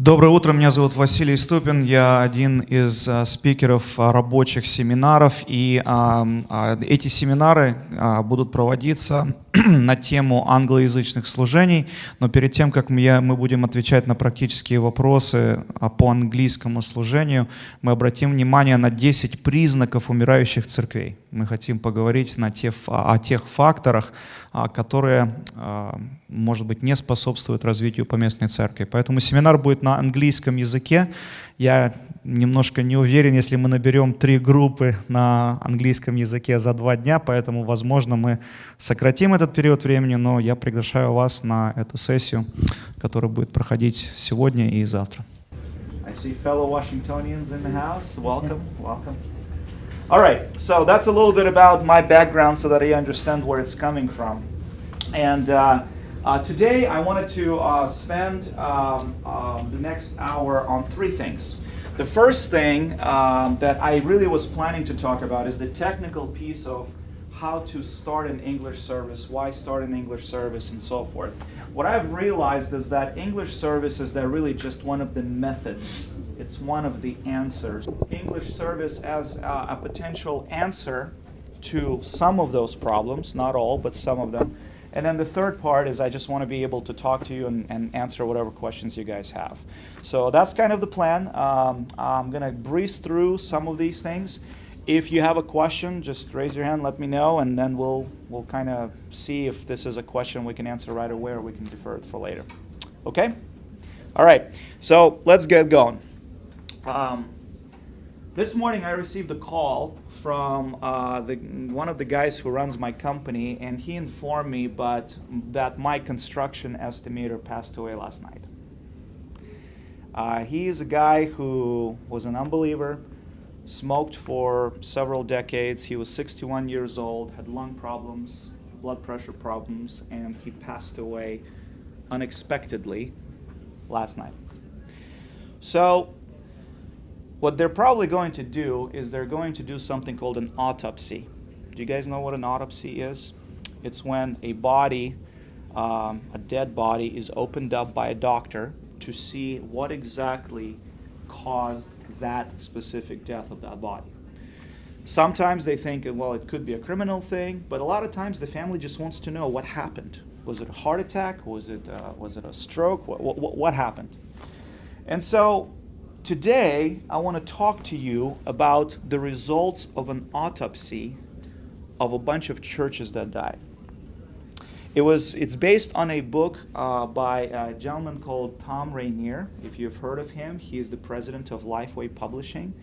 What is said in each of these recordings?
Доброе утро, меня зовут Василий Ступин, я один из спикеров рабочих семинаров, и эти семинары будут проводиться на тему англоязычных служений, но перед тем, как мы будем отвечать на практические вопросы по английскому служению, мы обратим внимание на 10 признаков умирающих церквей. Мы хотим поговорить о тех факторах, которые, может быть, не способствуют развитию поместной церкви. Поэтому семинар будет на английском языке. Я немножко не уверен, если мы наберем 3 группы на английском языке за 2 дня, поэтому, возможно, мы сократим этот период времени, но я приглашаю вас на эту сессию, которая будет проходить сегодня и завтра. I see fellow Washingtonians in the house. Welcome, welcome. All right, so that's a little bit about my background so that you understand where it's coming from. And today I wanted to spend the next hour on 3 things. The first thing that I really was planning to talk about is the technical piece of how to start an English service, why start an English service, and so forth. What I've realized is that English services, they're really just one of the methods. It's one of the answers. English service as a potential answer to some of those problems, not all, but some of them. And then the third part is I just want to be able to talk to you and answer whatever questions you guys have. So that's kind of the plan. I'm going to breeze through some of these things. If you have a question, just raise your hand, let me know, and then we'll kind of see if this is a question we can answer right away or we can defer it for later. Okay? All right. So let's get going. This morning I received a call from one of the guys who runs my company, and he informed me that my construction estimator passed away last night. He is a guy who was an unbeliever, smoked for several decades. He was 61 years old, had lung problems, blood pressure problems, and he passed away unexpectedly last night. So what they're probably going to do is they're going to do something called an autopsy. Do you guys know what an autopsy is? It's when a body, a dead body, is opened up by a doctor to see what exactly caused that specific death of that body. Sometimes they think, well, it could be a criminal thing, but a lot of times the family just wants to know what happened. Was it a heart attack? Was it a stroke? What happened? And so today, I want to talk to you about the results of an autopsy of a bunch of churches that died. It's based on a book by a gentleman called Tom Rainier. If you've heard of him, he is the president of Lifeway Publishing.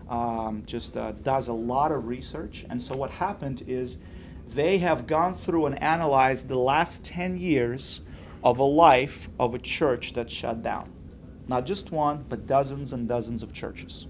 Does a lot of research. And so what happened is they have gone through and analyzed the last 10 years of a life of a church that shut down. Not just one, but dozens and dozens of churches.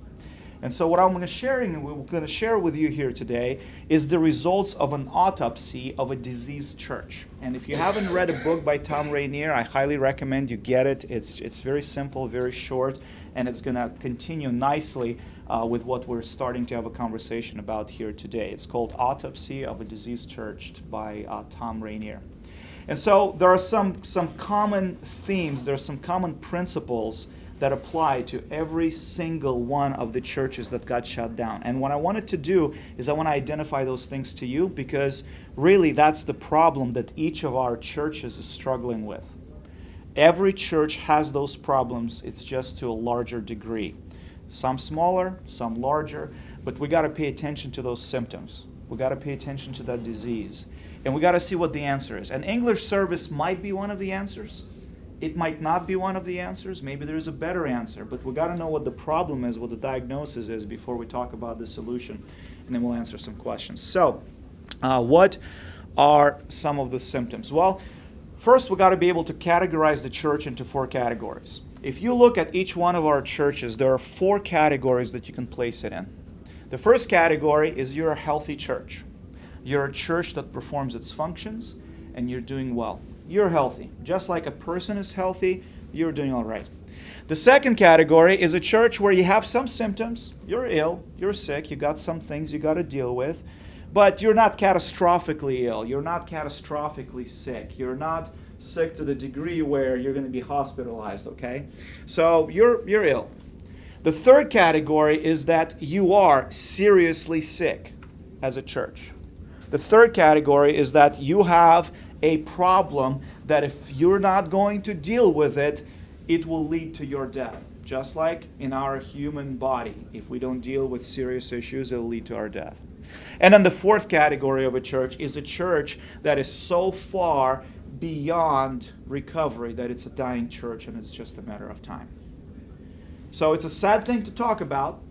And so what we're going to share with you here today is the results of an autopsy of a diseased church. And if you haven't read a book by Tom Rainier, I highly recommend you get it. It's very simple, very short, and it's going to continue nicely with what we're starting to have a conversation about here today. It's called Autopsy of a Diseased Church by Tom Rainier. And so there are some common themes, there are some common principles that apply to every single one of the churches that got shut down. And what I wanted to do is I want to identify those things to you because really that's the problem that each of our churches is struggling with. Every church has those problems, it's just to a larger degree. Some smaller, some larger, but we got to pay attention to those symptoms. We got to pay attention to that disease. And we got to see what the answer is. An English service might be one of the answers. It might not be one of the answers. Maybe there's a better answer. But we got to know what the problem is, what the diagnosis is before we talk about the solution. And then we'll answer some questions. So, what are some of the symptoms? Well, first we got to be able to categorize the church into 4 categories. If you look at each one of our churches, there are 4 categories that you can place it in. The first category is you're a healthy church. You're a church that performs its functions, and you're doing well. You're healthy. Just like a person is healthy, you're doing all right. The second category is a church where you have some symptoms. You're ill, you're sick, you got some things you got to deal with, but you're not catastrophically ill. You're not catastrophically sick. You're not sick to the degree where you're going to be hospitalized, okay? So you're ill. The third category is that you are seriously sick as a church. The third category is that you have a problem that if you're not going to deal with it, it will lead to your death. Just like in our human body, if we don't deal with serious issues, it will lead to our death. And then the fourth category of a church is a church that is so far beyond recovery that it's a dying church and it's just a matter of time. So it's a sad thing to talk about,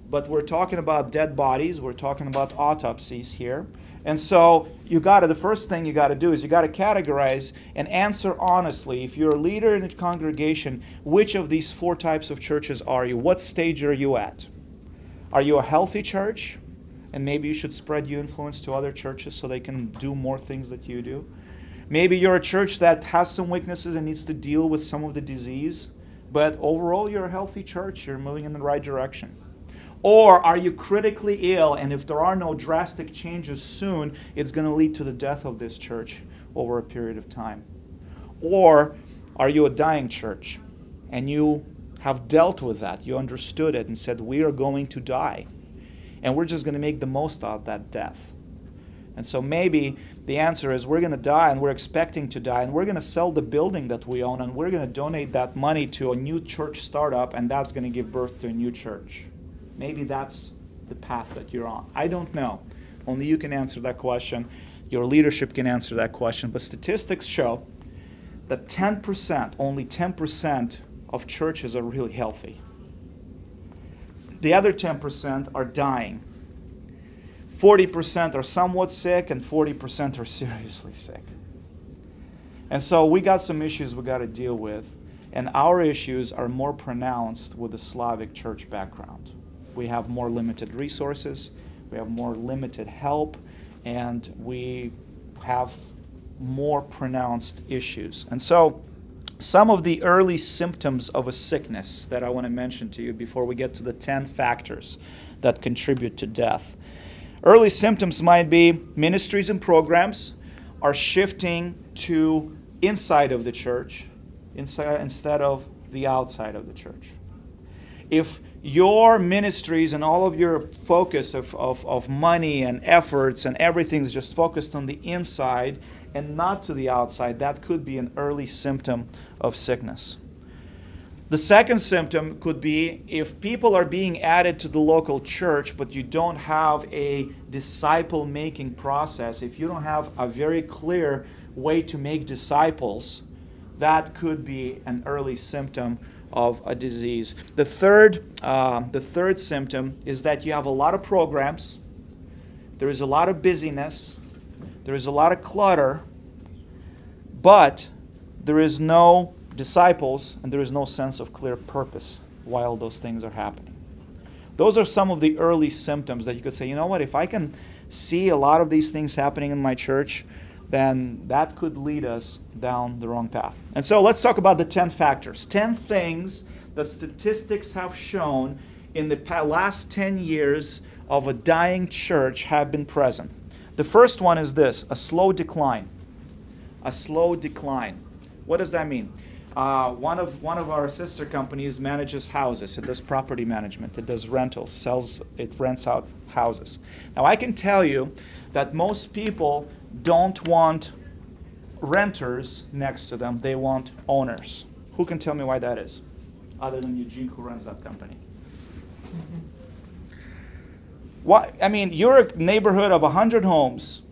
but we're talking about dead bodies, we're talking about autopsies here. And so the first thing you got to do is you got to categorize and answer honestly. If you're a leader in a congregation, which of these four types of churches are you? What stage are you at? Are you a healthy church? And maybe you should spread your influence to other churches so they can do more things that you do. Maybe you're a church that has some weaknesses and needs to deal with some of the disease. But overall, you're a healthy church. You're moving in the right direction. Or are you critically ill, and if there are no drastic changes soon, it's going to lead to the death of this church over a period of time? Or are you a dying church, and you have dealt with that, you understood it, and said, we are going to die, and we're just going to make the most out of that death? And so maybe the answer is we're going to die, and we're expecting to die, and we're going to sell the building that we own, and we're going to donate that money to a new church startup, and that's going to give birth to a new church. Maybe that's the path that you're on. I don't know. Only you can answer that question. Your leadership can answer that question. But statistics show that 10%, only 10% of churches are really healthy. The other 10% are dying. 40% are somewhat sick, and 40% are seriously sick. And so we got some issues we got to deal with. And our issues are more pronounced with the Slavic church background. We have more limited resources, we have more limited help, and we have more pronounced issues. And so some of the early symptoms of a sickness that I want to mention to you before we get to the 10 factors that contribute to death. Early symptoms might be ministries and programs are shifting to inside of the church instead of the outside of the church. If your ministries and all of your focus of money and efforts and everything is just focused on the inside and not to the outside, that could be an early symptom of sickness. The second symptom could be if people are being added to the local church, but you don't have a disciple-making process, if you don't have a very clear way to make disciples, that could be an early symptom of a disease. The third symptom is that you have a lot of programs, there is a lot of busyness, there is a lot of clutter, but there is no disciples and there is no sense of clear purpose while those things are happening. Those are some of the early symptoms that you could say, you know what, if I can see a lot of these things happening in my church, then that could lead us down the wrong path. And so let's talk about the 10 factors. 10 things that statistics have shown in the last 10 years of a dying church have been present. The first one is this, a slow decline. A slow decline. What does that mean? One of our sister companies manages houses. It does property management. It does rentals. It rents out houses. Now I can tell you that most people don't want renters next to them. They want owners. Who can tell me why that is? Other than Eugene, who runs that company. Why? I mean, you're a neighborhood of 100 homes.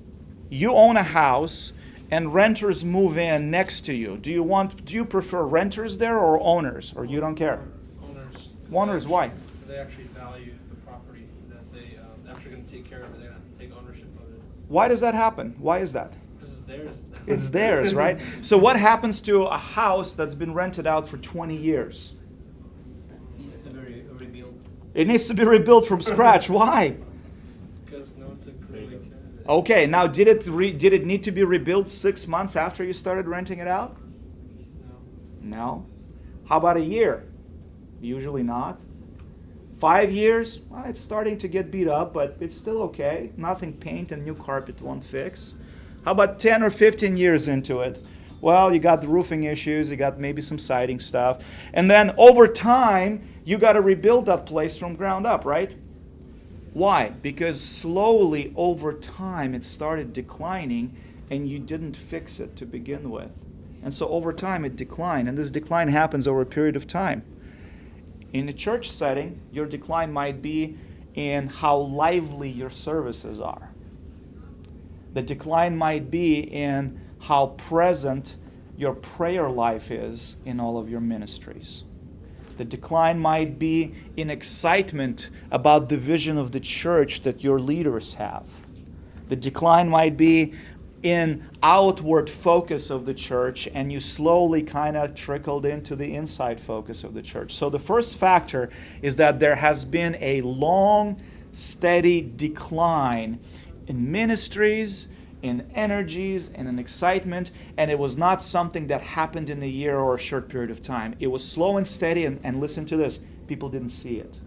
You own a house, and renters move in next to you. Do you prefer renters there or owners, or you don't care? Owners. Owners, why? They actually value the property that they're actually going to take care of it. They're going to take ownership of it. Why does that happen? Why is that? Because it's theirs. It's theirs, right? So what happens to a house that's been rented out for 20 years? It needs to be rebuilt. It needs to be rebuilt from scratch. Why? Because no one took really care of it. Okay, now did it need to be rebuilt 6 months after you started renting it out? No. No. How about a year? Usually not. 5 years? Well, it's starting to get beat up, but it's still okay. Nothing paint and new carpet won't fix. How about 10 or 15 years into it? Well, you got the roofing issues, you got maybe some siding stuff. And then over time, you got to rebuild that place from ground up, right? Why? Because slowly over time it started declining and you didn't fix it to begin with. And so over time it declined, and this decline happens over a period of time. In a church setting, your decline might be in how lively your services are. The decline might be in how present your prayer life is in all of your ministries. The decline might be in excitement about the vision of the church that your leaders have. The decline might be in outward focus of the church, and you slowly kind of trickled into the inside focus of the church. So the first factor is that there has been a long, steady decline in ministries, in energies, and in excitement, and it was not something that happened in a year or a short period of time. It was slow and steady, and listen to this, people didn't see it.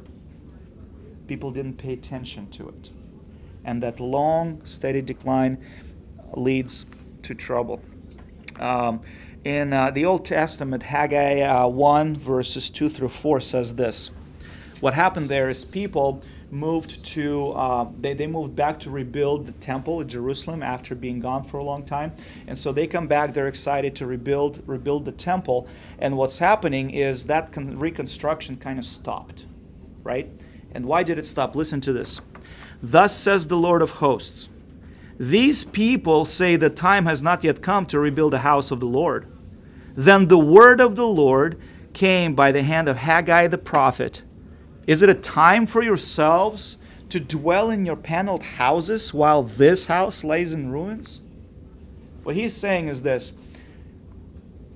People didn't pay attention to it. And that long, steady decline leads to trouble. In the Old Testament, Haggai 1 verses 2 through 4 says this. What happened there is people moved to, they moved back to rebuild the temple at Jerusalem after being gone for a long time. And so they come back, they're excited to rebuild the temple. And what's happening is that reconstruction kind of stopped, right? And why did it stop? Listen to this. Thus says the Lord of hosts, these people say the time has not yet come to rebuild the house of the Lord. Then the word of the Lord came by the hand of Haggai the prophet. Is it a time for yourselves to dwell in your paneled houses while this house lays in ruins? What he's saying is this.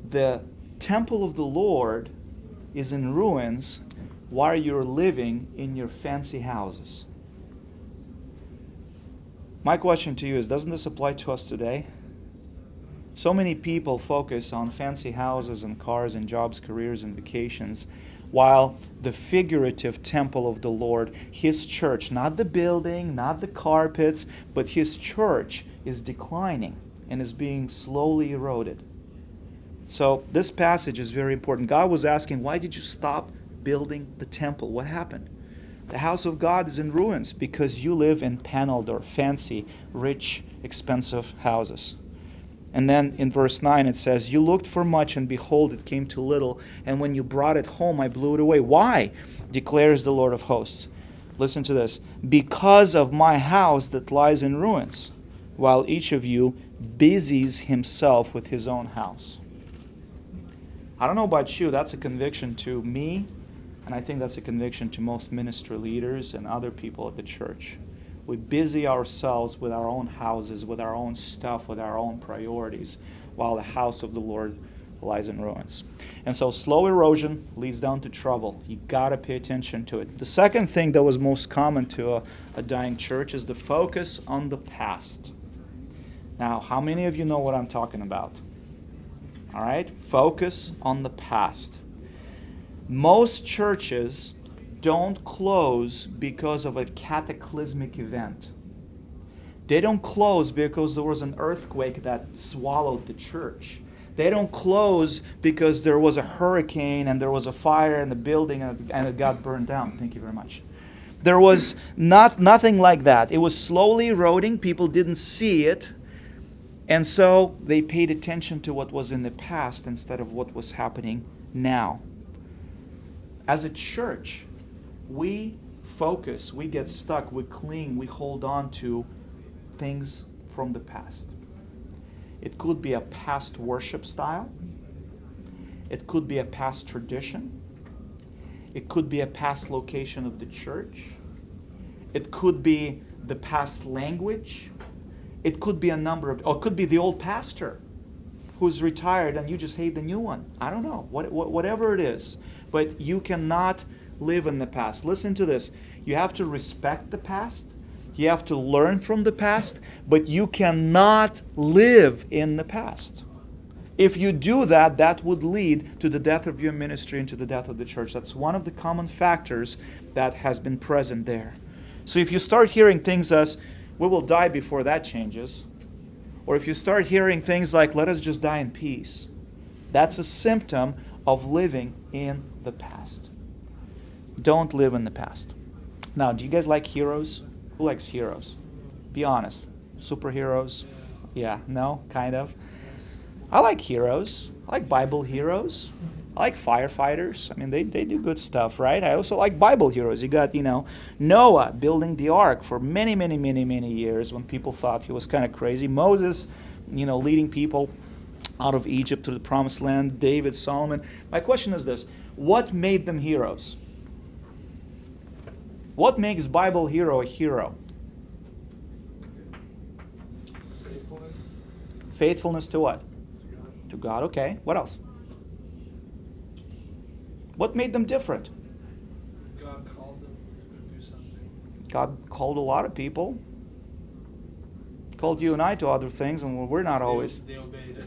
The temple of the Lord is in ruins while you're living in your fancy houses. My question to you is, doesn't this apply to us today? So many people focus on fancy houses and cars and jobs, careers and vacations, while the figurative temple of the Lord, His church, not the building, not the carpets, but His church is declining and is being slowly eroded. So this passage is very important. God was asking, why did you stop building the temple? What happened? The house of God is in ruins because you live in paneled or fancy, rich, expensive houses. And then in verse 9 it says, you looked for much, and behold, it came to little. And when you brought it home, I blew it away. Why? Declares the Lord of hosts. Listen to this. Because of my house that lies in ruins, while each of you busies himself with his own house. I don't know about you, that's a conviction to me. And I think that's a conviction to most ministry leaders and other people at the church. We busy ourselves with our own houses, with our own stuff, with our own priorities, while the house of the Lord lies in ruins. And so slow erosion leads down to trouble. You got to pay attention to it. The second thing that was most common to a dying church is the focus on the past. Now, how many of you know what I'm talking about? All right? Focus on the past. Most churches don't close because of a cataclysmic event. They don't close because there was an earthquake that swallowed the church. They don't close because there was a hurricane and there was a fire in the building and it got burned down. Thank you very much. There was nothing like that. It was slowly eroding. People didn't see it. And so they paid attention to what was in the past instead of what was happening now. As a church, we focus, we get stuck, we cling, we hold on to things from the past. It could be a past worship style. It could be a past tradition. It could be a past location of the church. It could be the past language. It could be or it could be the old pastor who's retired and you just hate the new one. I don't know, whatever it is. But you cannot live in the past. Listen to this. You have to respect the past. You have to learn from the past. But you cannot live in the past. If you do that, that would lead to the death of your ministry and to the death of the church. That's one of the common factors that has been present there. So if you start hearing things as, we will die before that changes, or if you start hearing things like, let us just die in peace, that's a symptom of living in the past. Don't live in the past. Now, do you guys like heroes? Who likes heroes? Be honest. Superheroes? Yeah, no, kind of. I like heroes. I like Bible heroes. I like firefighters. I mean, they do good stuff, right? I also like Bible heroes. You got, Noah building the ark for many, many, many, many years when people thought he was kind of crazy. Moses, leading people out of Egypt to the promised land. David, Solomon. My question is this. What made them heroes? What makes Bible hero a hero? Faithfulness. Faithfulness to what? To God, okay. What else? What made them different? God called them to do something. God called a lot of people. Called you and I to other things, and we're not always. They obeyed.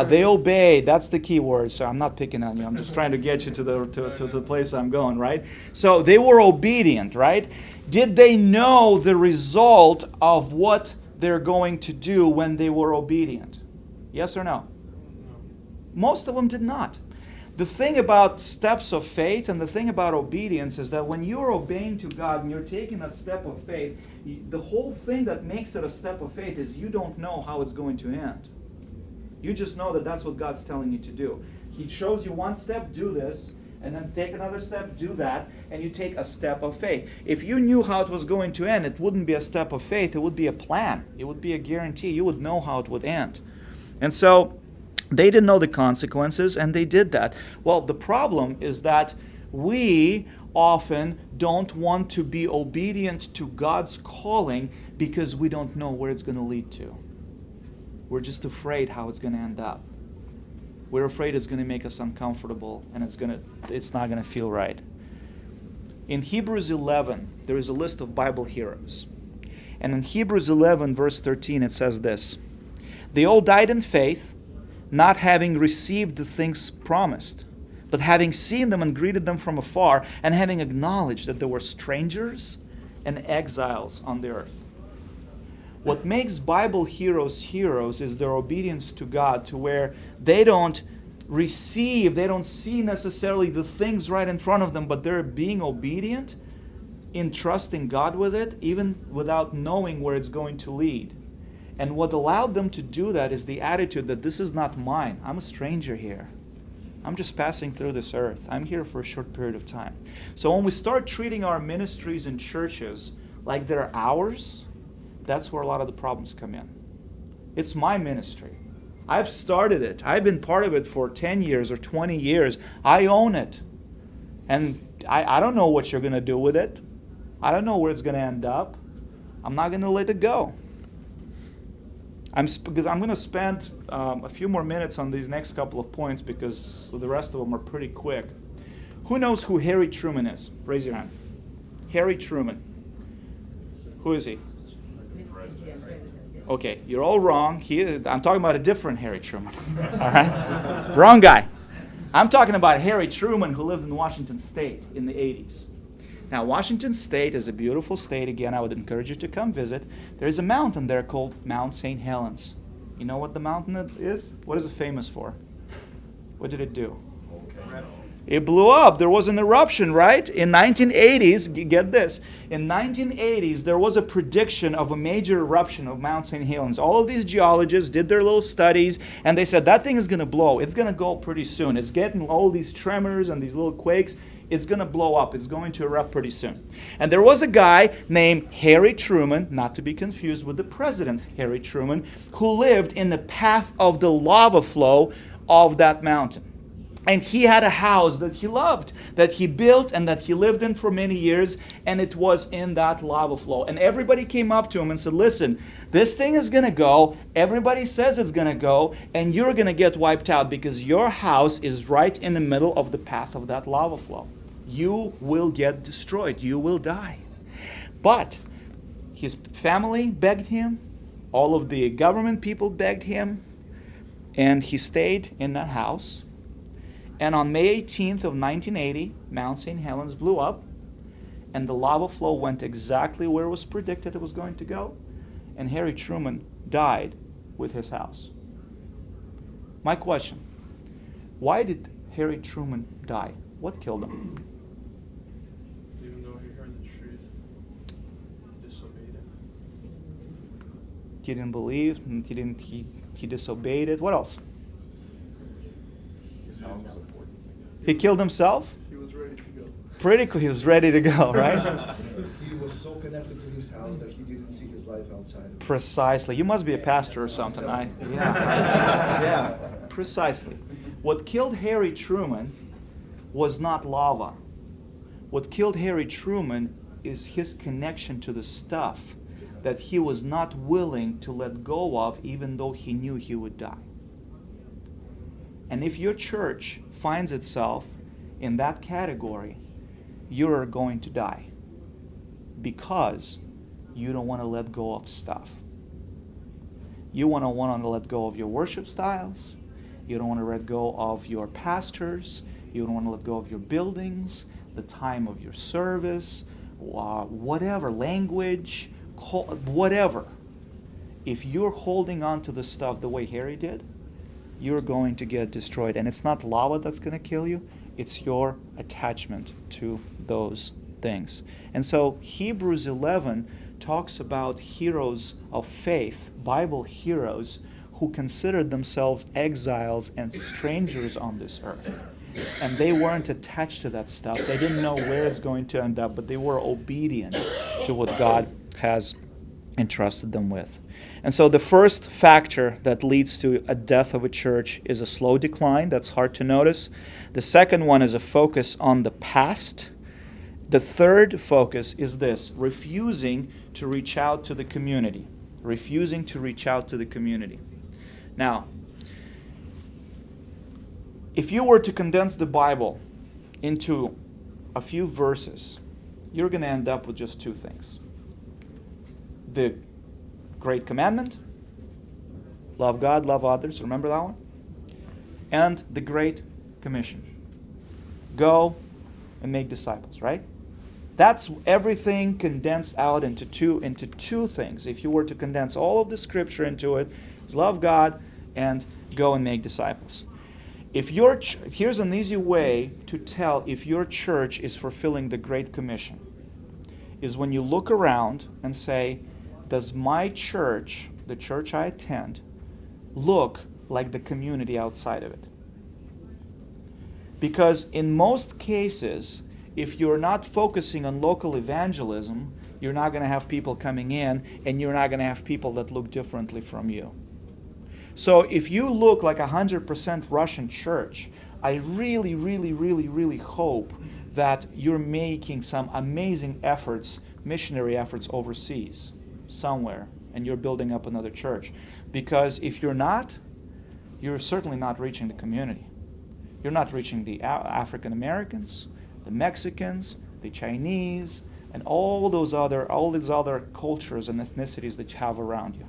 They obeyed. That's the key word. So I'm not picking on you. I'm just trying to get you to the place I'm going, right? So they were obedient, right? Did they know the result of what they're going to do when they were obedient? Yes or no? Most of them did not. The thing about steps of faith and the thing about obedience is that when you're obeying to God and you're taking a step of faith, the whole thing that makes it a step of faith is you don't know how it's going to end. You just know that that's what God's telling you to do. He shows you one step, do this, and then take another step, do that, and you take a step of faith. If you knew how it was going to end, it wouldn't be a step of faith, it would be a plan. It would be a guarantee. You would know how it would end. And so they didn't know the consequences, and they did that. Well, the problem is that we often don't want to be obedient to God's calling because we don't know where it's going to lead to. We're just afraid how it's going to end up. We're afraid it's going to make us uncomfortable, and it's not going to feel right. In Hebrews 11, there is a list of Bible heroes. And in Hebrews 11, verse 13, it says this: they all died in faith, not having received the things promised, but having seen them and greeted them from afar, and having acknowledged that they were strangers and exiles on the earth. What makes Bible heroes heroes is their obedience to God, to where they don't see necessarily the things right in front of them, but they're being obedient in trusting God with it, even without knowing where it's going to lead. And what allowed them to do that is the attitude that this is not mine. I'm a stranger here. I'm just passing through this earth. I'm here for a short period of time. So when we start treating our ministries and churches like they're ours, that's where a lot of the problems come in. It's my ministry. I've started it. I've been part of it for 10 years or 20 years. I own it. And I don't know what you're going to do with it. I don't know where it's going to end up. I'm not going to let it go. Because I'm going to spend a few more minutes on these next couple of points because the rest of them are pretty quick. Who knows who Harry Truman is? Raise your hand. Harry Truman. Who is he? Okay, you're all wrong. I'm talking about a different Harry Truman. All right? Wrong guy. I'm talking about Harry Truman who lived in Washington State in the 80s. Now, Washington State is a beautiful state. Again, I would encourage you to come visit. There's a mountain there called Mount St. Helens. You know what the mountain is? What is it famous for? What did it do? It blew up. There was an eruption, right? In 1980s, get this. In 1980s, there was a prediction of a major eruption of Mount St. Helens. All of these geologists did their little studies, and they said, that thing is going to blow. It's going to go pretty soon. It's getting all these tremors and these little quakes. It's going to blow up. It's going to erupt pretty soon. And there was a guy named Harry Truman, not to be confused with the president Harry Truman, who lived in the path of the lava flow of that mountain. And he had a house that he loved, that he built and that he lived in for many years, and it was in that lava flow. And everybody came up to him and said, listen, this thing is going to go, everybody says it's going to go, and you're going to get wiped out because your house is right in the middle of the path of that lava flow. You will get destroyed. You will die. But his family begged him, all of the government people begged him, and he stayed in that house. And on May 18th of 1980, Mount St. Helens blew up, and the lava flow went exactly where it was predicted it was going to go, and Harry Truman died with his house. My question, why did Harry Truman die? What killed him? Even though he heard the truth, he disobeyed it. He didn't believe, he disobeyed it. What else? He killed himself? He was ready to go. Pretty cool. He was ready to go, right? He was so connected to his house that he didn't see his life outside of it. Precisely. You must be a pastor or something. Yeah, precisely. What killed Harry Truman was not lava. What killed Harry Truman is his connection to the stuff that he was not willing to let go of, even though he knew he would die. And if your church finds itself in that category, you're going to die because you don't want to let go of stuff. You want to let go of your worship styles. You don't want to let go of your pastors. You don't want to let go of your buildings, the time of your service, whatever, language, whatever. If you're holding on to the stuff the way Harry did, you're going to get destroyed. And it's not lava that's going to kill you. It's your attachment to those things. And so Hebrews 11 talks about heroes of faith, Bible heroes, who considered themselves exiles and strangers on this earth. And they weren't attached to that stuff. They didn't know where it's going to end up, but they were obedient to what God has entrusted them with. And so the first factor that leads to a death of a church is a slow decline. That's hard to notice. The second one is a focus on the past. The third focus is this: refusing to reach out to the community. Refusing to reach out to the community. Now, if you were to condense the Bible into a few verses, you're going to end up with just two things. The Great Commandment, love God, love others, remember that one? And the Great Commission, go and make disciples, right? That's everything condensed out into two things. If you were to condense all of the scripture into it, is love God and go and make disciples. If here's an easy way to tell if your church is fulfilling the Great Commission, is when you look around and say, does my church, the church I attend, look like the community outside of it? Because in most cases, if you're not focusing on local evangelism, you're not going to have people coming in, and you're not going to have people that look differently from you. So if you look like 100% Russian church, I really, really, really, really hope that you're making some amazing efforts, missionary efforts overseas, somewhere, and you're building up another church. Because if you're not, you're certainly not reaching the community. You're not reaching the African Americans, the Mexicans, the Chinese, and all these other cultures and ethnicities that you have around you.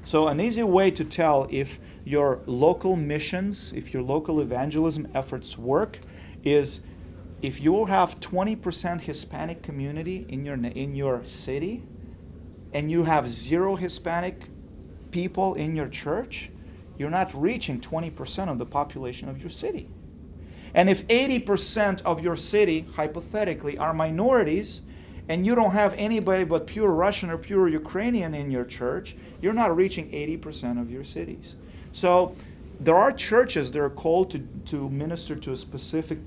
So an easy way to tell if your local missions, if your local evangelism efforts work, is if you have 20% Hispanic community in your city, and you have 0 Hispanic people in your church, you're not reaching 20% of the population of your city. And if 80% of your city, hypothetically, are minorities, and you don't have anybody but pure Russian or pure Ukrainian in your church, you're not reaching 80% of your cities. So there are churches that are called to minister to a specific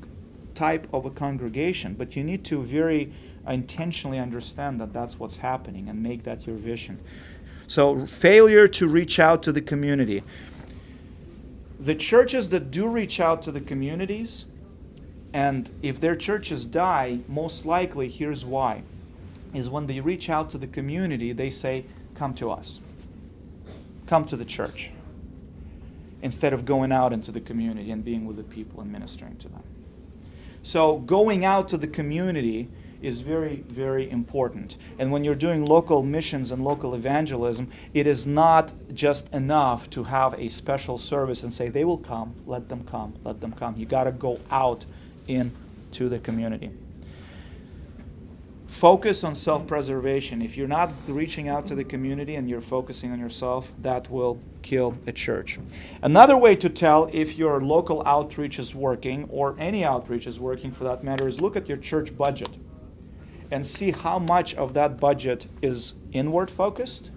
type of a congregation, but you need to very intentionally understand that that's what's happening and make that your vision. So failure to reach out to the community. The churches that do reach out to the communities, and if their churches die, most likely, here's why, is when they reach out to the community, they say, come to us. Come to the church. Instead of going out into the community and being with the people and ministering to them. So going out to the community is very, very important. And when you're doing local missions and local evangelism, it is not just enough to have a special service and say, they will come, let them come, let them come. You got to go out into the community. Focus on self-preservation. If you're not reaching out to the community and you're focusing on yourself, that will kill a church. Another way to tell if your local outreach is working, or any outreach is working for that matter, is look at your church budget and see how much of that budget is inward focused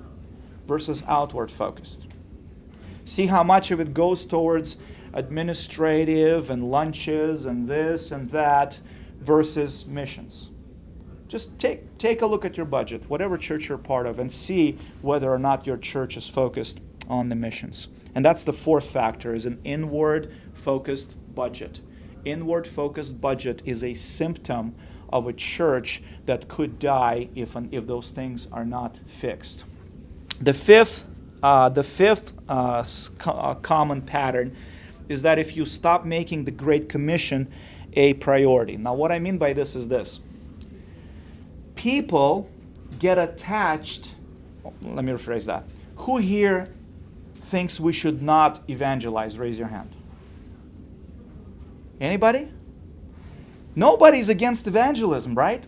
versus outward focused. See how much of it goes towards administrative and lunches and this and that versus missions. Just take a look at your budget, whatever church you're part of, and see whether or not your church is focused on the missions. And that's the fourth factor, is an inward-focused budget. Inward-focused budget is a symptom of a church that could die if those things are not fixed. The fifth common pattern is that if you stop making the Great Commission a priority. Now, what I mean by this is this. People get attached. Let me rephrase that. Who here thinks we should not evangelize? Raise your hand. Anybody? Nobody's against evangelism, right?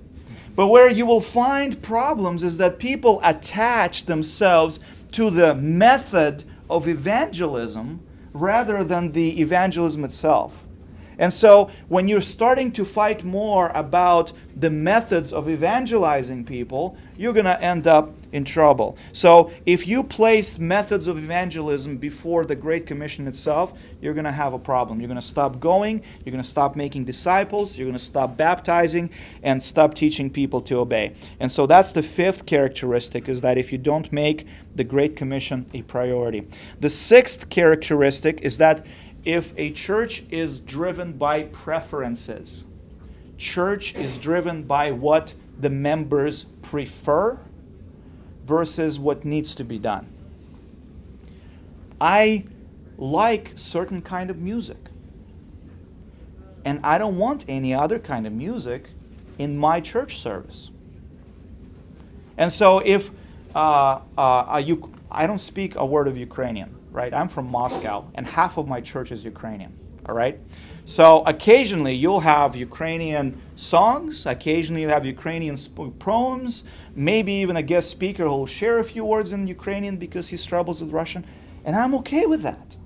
But where you will find problems is that people attach themselves to the method of evangelism rather than the evangelism itself. And so when you're starting to fight more about the methods of evangelizing people, you're going to end up in trouble. So if you place methods of evangelism before the Great Commission itself, you're going to have a problem. You're going to stop going, you're going to stop making disciples, you're going to stop baptizing, and stop teaching people to obey. And so that's the fifth characteristic, is that if you don't make the Great Commission a priority. The sixth characteristic is that if a church is driven by preferences, church is driven by what the members prefer versus what needs to be done. I like certain kind of music, and I don't want any other kind of music in my church service. And so if I don't speak a word of Ukrainian, right? I'm from Moscow, and half of my church is Ukrainian, all right? So occasionally you'll have Ukrainian songs, occasionally you'll have Ukrainian poems, maybe even a guest speaker who will share a few words in Ukrainian because he struggles with Russian, and I'm okay with that.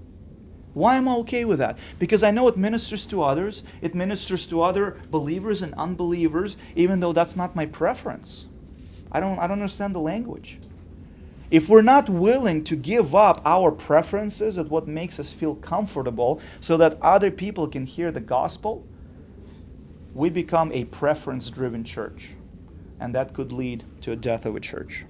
Why am I okay with that? Because I know it ministers to others, it ministers to other believers and unbelievers, even though that's not my preference. I don't understand the language. If we're not willing to give up our preferences at what makes us feel comfortable so that other people can hear the gospel, we become a preference-driven church. And that could lead to a death of a church.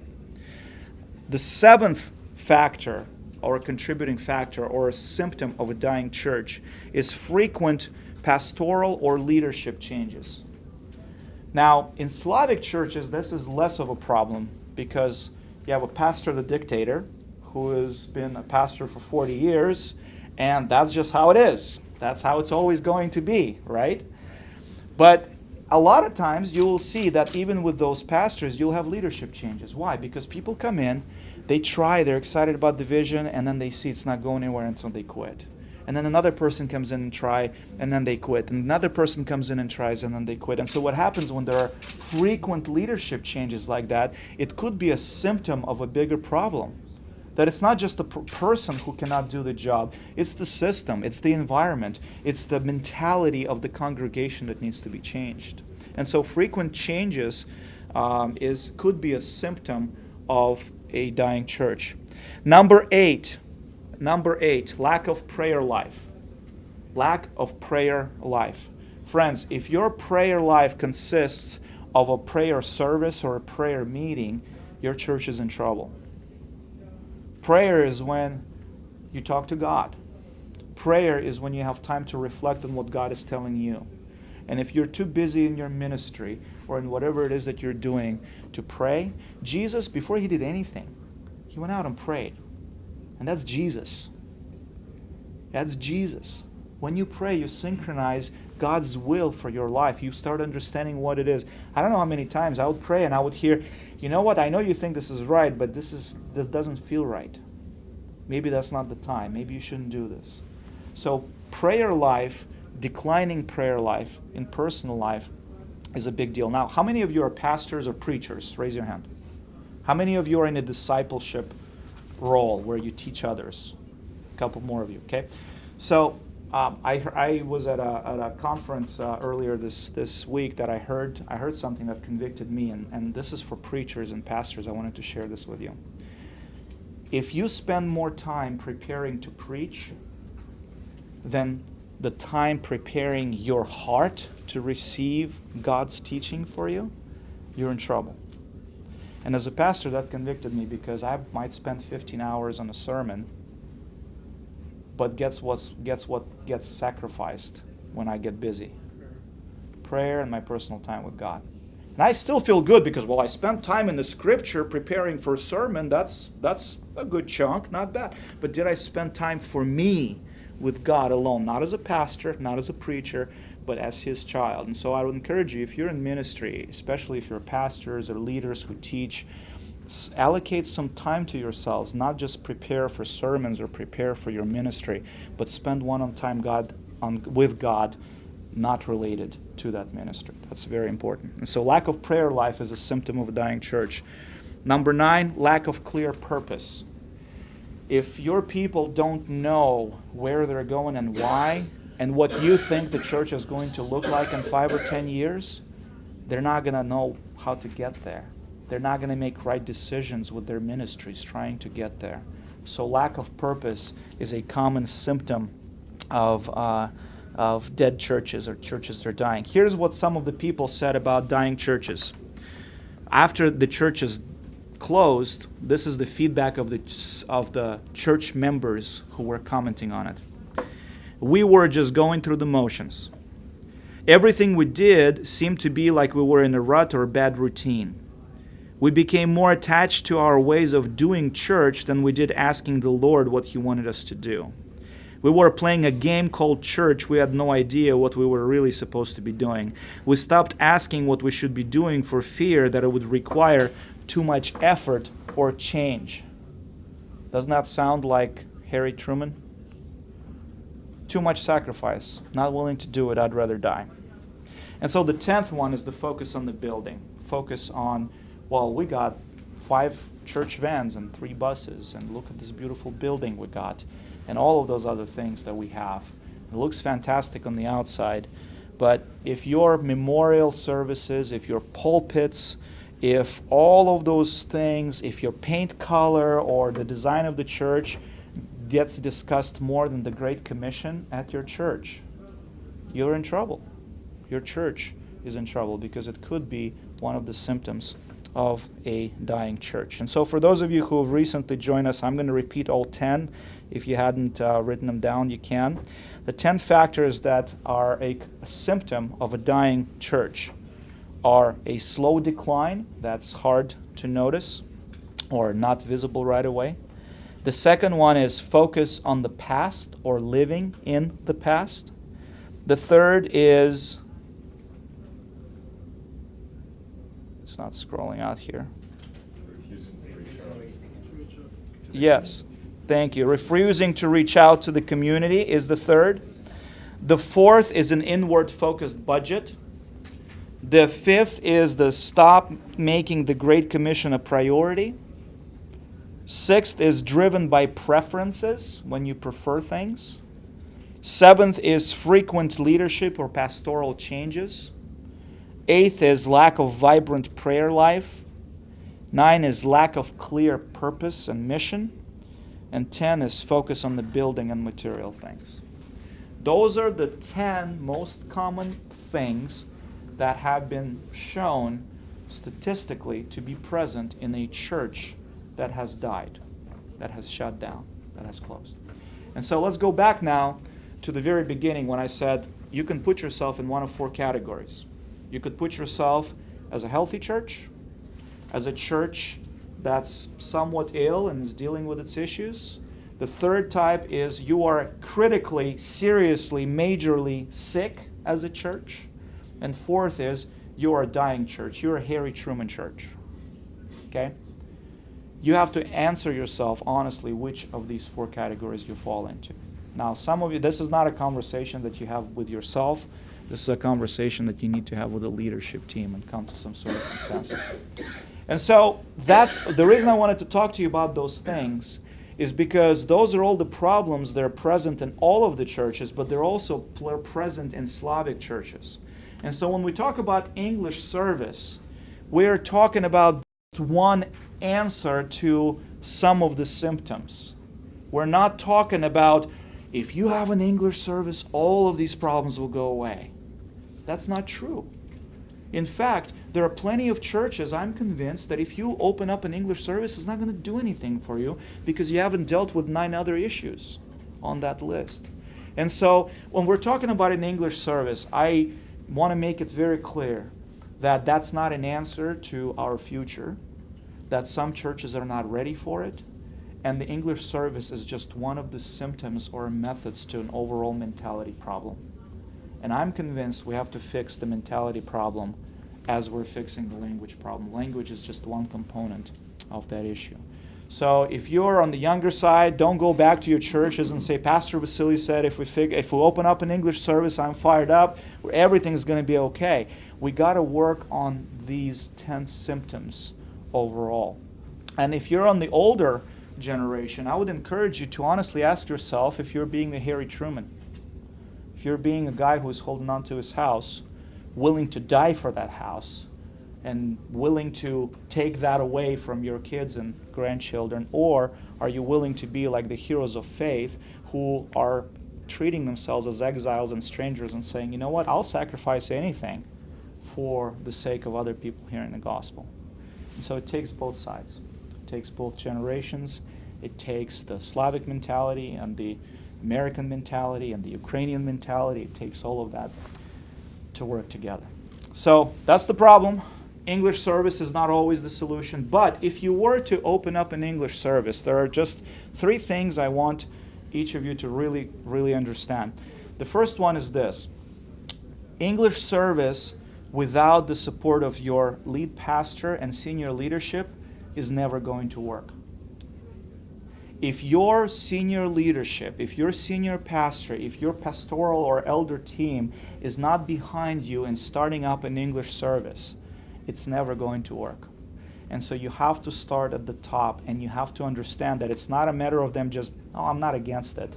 The seventh factor, or a contributing factor, or a symptom of a dying church, is frequent pastoral or leadership changes. Now, in Slavic churches, this is less of a problem because you have a pastor, the dictator, who has been a pastor for 40 years, and that's just how it is. That's how it's always going to be, right? But a lot of times you will see that even with those pastors, you'll have leadership changes. Why? Because people come in, they try, they're excited about the vision, and then they see it's not going anywhere until they quit. And then another person comes in and try, and then they quit. And another person comes in and tries, and then they quit. And so what happens when there are frequent leadership changes like that, it could be a symptom of a bigger problem. That it's not just the person who cannot do the job. It's the system, it's the environment, it's the mentality of the congregation that needs to be changed. And so frequent changes could be a symptom of a dying church. Number eight, lack of prayer life. Lack of prayer life. Friends, if your prayer life consists of a prayer service or a prayer meeting, your church is in trouble. Prayer is when you talk to God. Prayer is when you have time to reflect on what God is telling you. And if you're too busy in your ministry or in whatever it is that you're doing to pray, Jesus, before he did anything, he went out and prayed. And that's Jesus. That's Jesus. When you pray, you synchronize God's will for your life. You start understanding what it is. I don't know how many times I would pray and I would hear, you know what, I know you think this is right, but this doesn't feel right. Maybe that's not the time. Maybe you shouldn't do this. So prayer life, declining prayer life in personal life, is a big deal. Now, how many of you are pastors or preachers? Raise your hand. How many of you are in a discipleship role where you teach others? A couple more of you, okay? So I was at a conference earlier this week that I heard something that convicted me, and this is for preachers and pastors. I wanted to share this with you. If you spend more time preparing to preach than the time preparing your heart to receive God's teaching for you, you're in trouble. And as a pastor, that convicted me because I might spend 15 hours on a sermon, but guess what gets sacrificed when I get busy? Prayer and my personal time with God. And I still feel good because, well, I spent time in the Scripture preparing for a sermon. That's a good chunk, not bad. But did I spend time for me with God alone? Not as a pastor, not as a preacher, but as His child. And so I would encourage you, if you're in ministry, especially if you're pastors or leaders who teach, allocate some time to yourselves, not just prepare for sermons or prepare for your ministry, but spend one-on-time with God, not related to that ministry. That's very important. And so lack of prayer life is a symptom of a dying church. Number 9, lack of clear purpose. If your people don't know where they're going and why, and what you think the church is going to look like in 5 or 10 years, they're not going to know how to get there. They're not going to make right decisions with their ministries trying to get there. So lack of purpose is a common symptom of dead churches or churches that are dying. Here's what some of the people said about dying churches. After the churches closed, this is the feedback of the church members who were commenting on it. We were just going through the motions. Everything we did seemed to be like we were in a rut or a bad routine. We became more attached to our ways of doing church than we did asking the Lord what He wanted us to do. We were playing a game called church. We had no idea what we were really supposed to be doing. We stopped asking what we should be doing for fear that it would require too much effort or change. Doesn't that sound like Harry Truman? Too much sacrifice. Not willing to do it. I'd rather die. And so the 10th one is the focus on the building. Focus on, well, we got 5 church vans and 3 buses, and look at this beautiful building we got, and all of those other things that we have. It looks fantastic on the outside, but if your memorial services, if your pulpits, if all of those things, if your paint color or the design of the church gets discussed more than the Great Commission at your church, you're in trouble. Your church is in trouble because it could be one of the symptoms of a dying church. And so for those of you who have recently joined us, I'm going to repeat all 10. If you hadn't written them down, you can. The 10 factors that are a symptom of a dying church are a slow decline, that's hard to notice or not visible right away. The second one is focus on the past or living in the past. The third is, it's not scrolling out here. Yes, thank you. Refusing to reach out to the community is the third. The fourth is an inward-focused budget. The fifth is the stop making the Great Commission a priority. Sixth is driven by preferences, when you prefer things. Seventh is frequent leadership or pastoral changes. Eighth is lack of vibrant prayer life. 9 is lack of clear purpose and mission. And 10 is focus on the building and material things. Those are the 10 most common things that have been shown statistically to be present in a church that has died, that has shut down, that has closed. And so let's go back now to the very beginning when I said you can put yourself in one of 4 categories. You could put yourself as a healthy church, as a church that's somewhat ill and is dealing with its issues. The third type is you are critically, seriously, majorly sick as a church. And fourth is you are a dying church. You're a Harry Truman church. Okay? You have to answer yourself honestly which of these 4 categories you fall into. Now, some of you, this is not a conversation that you have with yourself. This is a conversation that you need to have with the leadership team and come to some sort of consensus. And so that's the reason I wanted to talk to you about those things, is because those are all the problems that are present in all of the churches, but they're also present in Slavic churches. And so when we talk about English service, we're talking about one answer to some of the symptoms. We're not talking about, if you have an English service, all of these problems will go away. That's not true. In fact, there are plenty of churches, I'm convinced, that if you open up an English service, it's not going to do anything for you because you haven't dealt with 9 other issues on that list. And so when we're talking about an English service, I want to make it very clear that that's not an answer to our future, that some churches are not ready for it, and the English service is just one of the symptoms or methods to an overall mentality problem. And I'm convinced we have to fix the mentality problem as we're fixing the language problem. Language is just one component of that issue. So if you're on the younger side, don't go back to your churches and say, Pastor Vasily said if we open up an English service, I'm fired up, everything's going to be okay. We got to work on these 10 symptoms overall. And if you're on the older generation, I would encourage you to honestly ask yourself if you're being the Harry Truman. If you're being a guy who's holding on to his house, willing to die for that house, and willing to take that away from your kids and grandchildren, or are you willing to be like the heroes of faith who are treating themselves as exiles and strangers and saying, you know what, I'll sacrifice anything for the sake of other people hearing the gospel. And so it takes both sides. It takes both generations. It takes the Slavic mentality and the American mentality and the Ukrainian mentality. It takes all of that to work together. So that's the problem. English service is not always the solution. But if you were to open up an English service, there are just 3 things I want each of you to really, really understand. The first one is this. English service without the support of your lead pastor and senior leadership is never going to work. If your senior leadership, if your senior pastor, if your pastoral or elder team is not behind you in starting up an English service, it's never going to work. And so you have to start at the top, and you have to understand that it's not a matter of them just, oh, I'm not against it,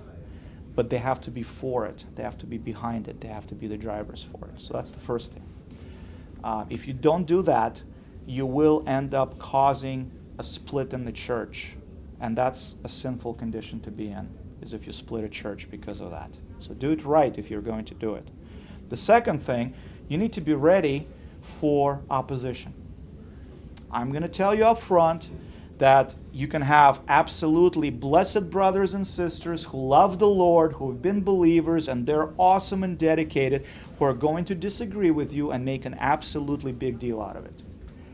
but they have to be for it. They have to be behind it. They have to be the drivers for it. So that's the first thing. If you don't do that, you will end up causing a split in the church. And that's a sinful condition to be in, is if you split a church because of that. So do it right if you're going to do it. The second thing, you need to be ready for opposition. I'm going to tell you up front that you can have absolutely blessed brothers and sisters who love the Lord, who have been believers, and they're awesome and dedicated, who are going to disagree with you and make an absolutely big deal out of it.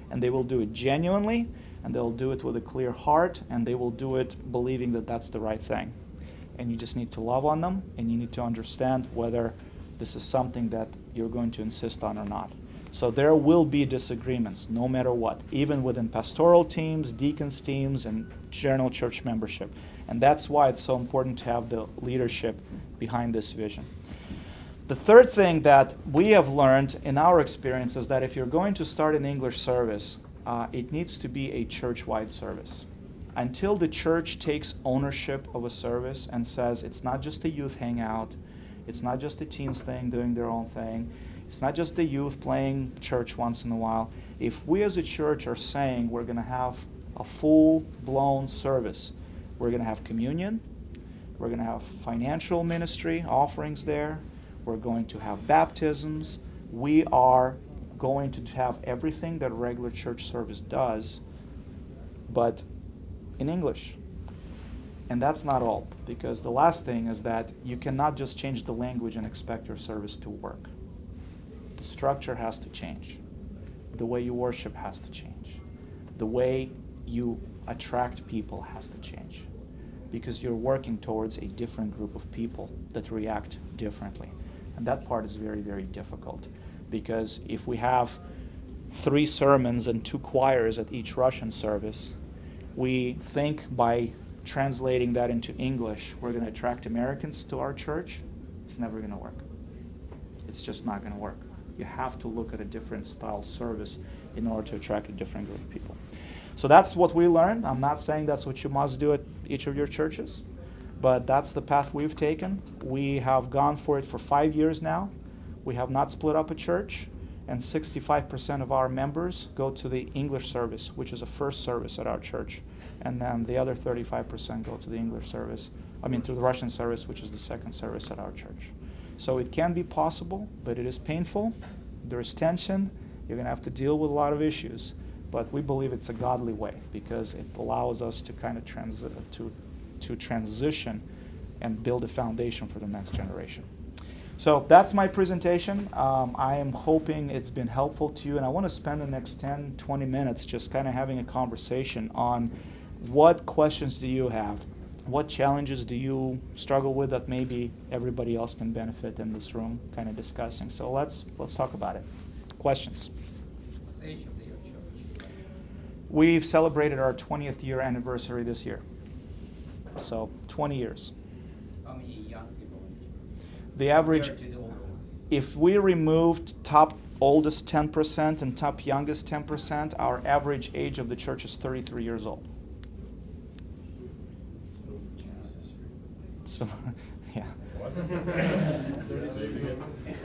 And they will do it genuinely, and they'll do it with a clear heart, and they will do it believing that that's the right thing. And you just need to love on them, and you need to understand whether this is something that you're going to insist on or not. So there will be disagreements, no matter what, even within pastoral teams, deacons teams, and general church membership. And that's why it's so important to have the leadership behind this vision. The third thing that we have learned in our experience is that if you're going to start an English service, it needs to be a church-wide service. Until the church takes ownership of a service and says it's not just a youth hangout, it's not just a teens thing doing their own thing, it's not just the youth playing church once in a while. If we as a church are saying we're going to have a full-blown service, we're going to have communion, we're going to have financial ministry offerings there, we're going to have baptisms, we are going to have everything that a regular church service does, but in English. And that's not all, because the last thing is that you cannot just change the language and expect your service to work. The structure has to change. The way you worship has to change. The way you attract people has to change, because you're working towards a different group of people that react differently. And that part is very, very difficult, because if we have 3 sermons and 2 choirs at each Russian service, we think by translating that into English, we're going to attract Americans to our church. It's never going to work. It's just not going to work. You have to look at a different style service in order to attract a different group of people. So that's what we learned. I'm not saying that's what you must do at each of your churches, but that's the path we've taken. We have gone for it for 5 years now. We have not split up a church, and 65% of our members go to the English service, which is a first service at our church, and then the other 35% go to the to the Russian service, which is the second service at our church. So it can be possible, but it is painful. There is tension. You're going to have to deal with a lot of issues. But we believe it's a godly way because it allows us to kind of transition and build a foundation for the next generation. So that's my presentation. I am hoping it's been helpful to you, and I want to spend the next 10, 20 minutes just kind of having a conversation on what questions do you have? What challenges do you struggle with that maybe everybody else can benefit in this room kind of discussing? So let's talk about it. Questions? Age of your church. We've celebrated our 20th year anniversary this year. So 20 years. How many young people in the church? The average, Compared to the older one? if we removed top oldest 10% and top youngest 10%, our average age of the church is 33 years old. So, yeah. It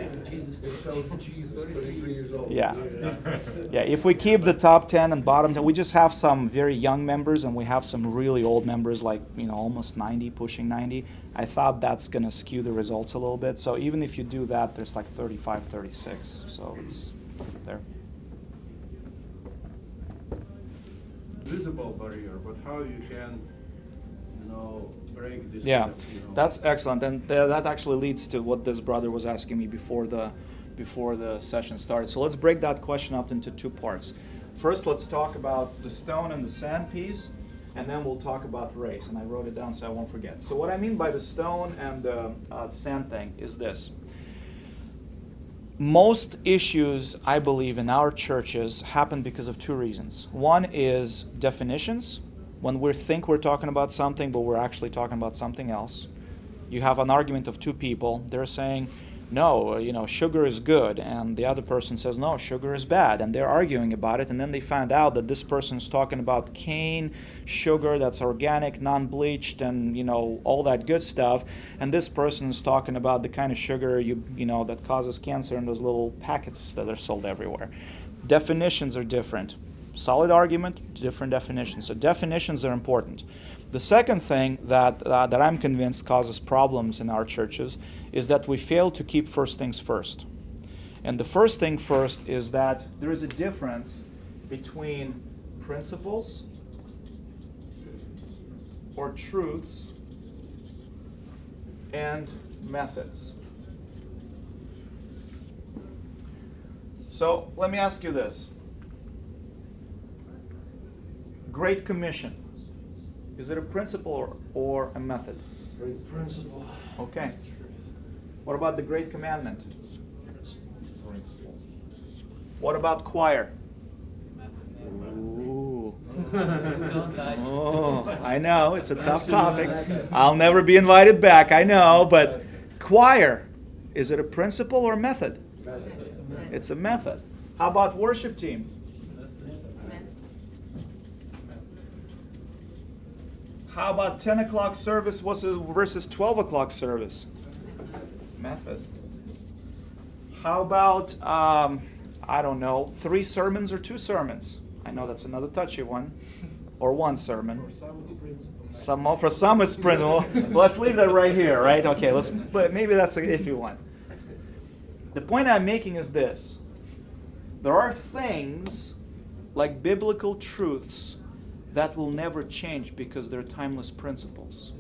shows Jesus, 33 years old. Yeah. Yeah, if we keep the top 10 and bottom 10, we just have some very young members and we have some really old members, like, almost 90, pushing 90. I thought that's going to skew the results a little bit. So even if you do that, there's like 35, 36. So it's there. Visible barrier, but how you can, break this? Yeah, gap, that's excellent, and that actually leads to what this brother was asking me before the session started. So let's break that question up into two parts. First, let's talk about the stone and the sand piece, and then we'll talk about race. And I wrote it down so I won't forget. So what I mean by the stone and the sand thing is this. Most issues, I believe, in our churches happen because of two reasons. One is definitions. When we think we're talking about something, but we're actually talking about something else. You have an argument of two people. They're saying, no, sugar is good. And the other person says, no, sugar is bad. And they're arguing about it. And then they find out that this person is talking about cane sugar that's organic, non-bleached, and, all that good stuff. And this person is talking about the kind of sugar, that causes cancer in those little packets that are sold everywhere. Definitions are different. Solid argument, different definitions. So definitions are important. The second thing that I'm convinced causes problems in our churches is that we fail to keep first things first. And the first thing first is that there is a difference between principles or truths and methods. So let me ask you this. Great Commission. Is it a principle or a method? Principle. Okay. What about the Great Commandment? Principle. What about choir? Ooh. Oh, I know, it's a tough topic. I'll never be invited back, I know, but choir, is it a principle or a method? It's a method. How about worship team? How about 10 o'clock service versus 12 o'clock service? Method. How about, 3 sermons or 2 sermons? I know that's another touchy one. Or 1 sermon. For some it's principle. For some it's principle. Let's leave that right here, right? Okay, but maybe that's an iffy one. The point I'm making is this. There are things like biblical truths that will never change because they're timeless principles.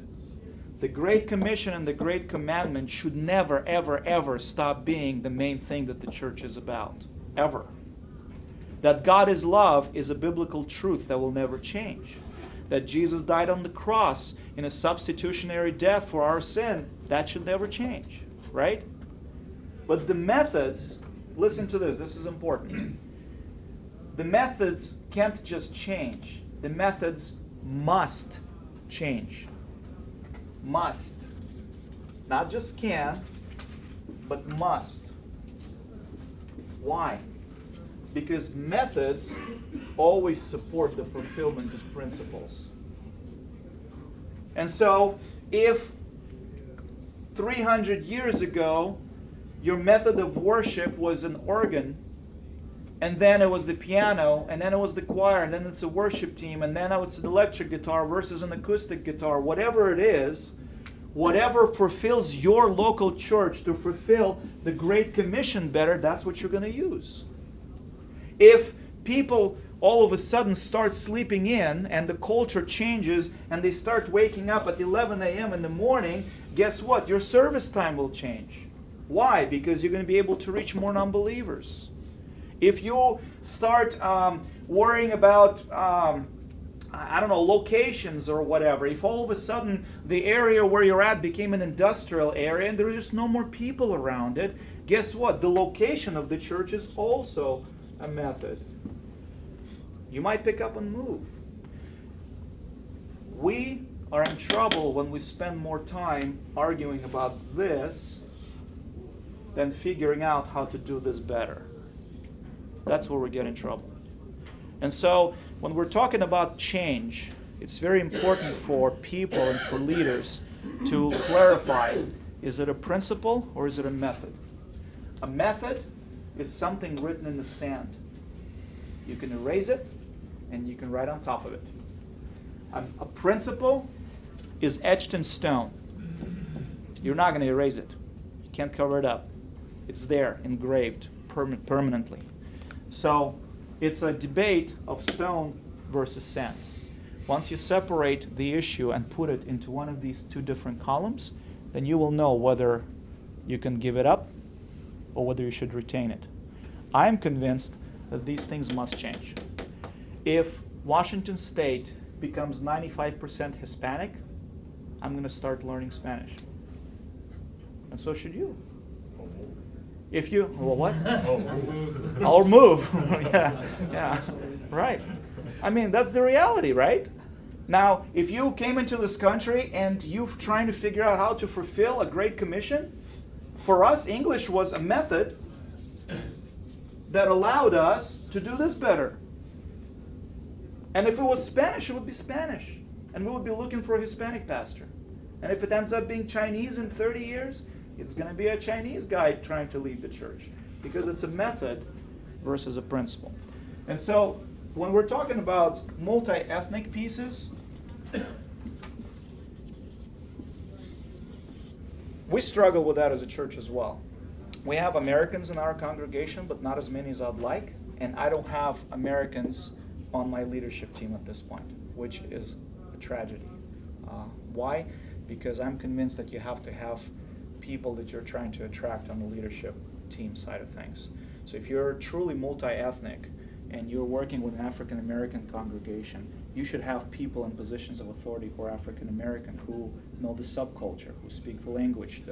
The Great Commission and the Great Commandment should never, ever, ever stop being the main thing that the church is about. Ever. That God is love is a biblical truth that will never change. That Jesus died on the cross in a substitutionary death for our sin, that should never change. Right? But the methods, listen to this is important. The methods can't just change. The methods must change. Must. Not just can, but must. Why? Because methods always support the fulfillment of principles. And so, if 300 years ago your method of worship was an organ, and then it was the piano, and then it was the choir, and then it's a worship team, and then it's an electric guitar versus an acoustic guitar, whatever it is, whatever fulfills your local church to fulfill the Great Commission better, that's what you're going to use. If people all of a sudden start sleeping in and the culture changes and they start waking up at 11 a.m. in the morning, guess what? Your service time will change. Why? Because you're going to be able to reach more non-believers. If you start worrying about, locations or whatever, if all of a sudden the area where you're at became an industrial area and there's just no more people around it, guess what? The location of the church is also a method. You might pick up and move. We are in trouble when we spend more time arguing about this than figuring out how to do this better. That's where we get in trouble. And so, when we're talking about change, it's very important for people and for leaders to clarify, is it a principle or is it a method? A method is something written in the sand. You can erase it and you can write on top of it. A principle is etched in stone. You're not going to erase it. You can't cover it up. It's there, engraved permanently. So it's a debate of stone versus sand. Once you separate the issue and put it into one of these two different columns, then you will know whether you can give it up or whether you should retain it. I'm convinced that these things must change. If Washington State becomes 95% Hispanic, I'm going to start learning Spanish. And so should you. If you, well, what? Or move. yeah, right. I mean, that's the reality, right? Now, if you came into this country and you're trying to figure out how to fulfill a Great Commission, for us, English was a method that allowed us to do this better. And if it was Spanish, it would be Spanish. And we would be looking for a Hispanic pastor. And if it ends up being Chinese in 30 years, it's going to be a Chinese guy trying to lead the church. Because it's a method versus a principle. And so, when we're talking about multi-ethnic pieces, we struggle with that as a church as well. We have Americans in our congregation, but not as many as I'd like. And I don't have Americans on my leadership team at this point, which is a tragedy. Why? Because I'm convinced that you have to have people that you're trying to attract on the leadership team side of things. So if you're truly multi-ethnic and you're working with an African American congregation, you should have people in positions of authority who are African American, who know the subculture, who speak the language,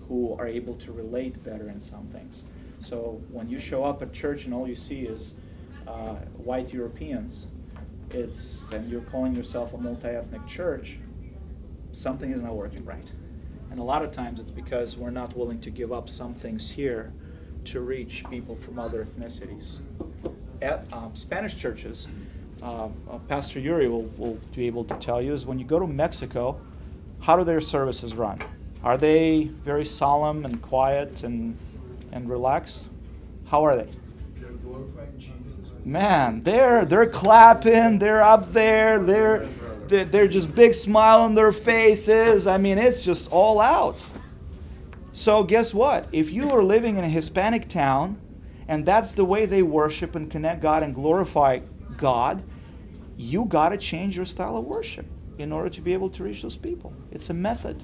who are able to relate better in some things. So when you show up at church and all you see is white Europeans, and you're calling yourself a multi-ethnic church, something is not working right. And a lot of times it's because we're not willing to give up some things here to reach people from other ethnicities. At Spanish churches, Pastor Yuri will be able to tell you, is when you go to Mexico, how do their services run? Are they very solemn and quiet and relaxed? How are they? They're glorifying Jesus. Man, they're clapping, they're up there, they're just big smile on their faces. I mean, it's just all out. So guess what? If you are living in a Hispanic town and that's the way they worship and connect God and glorify God, you got to change your style of worship in order to be able to reach those people. It's a method.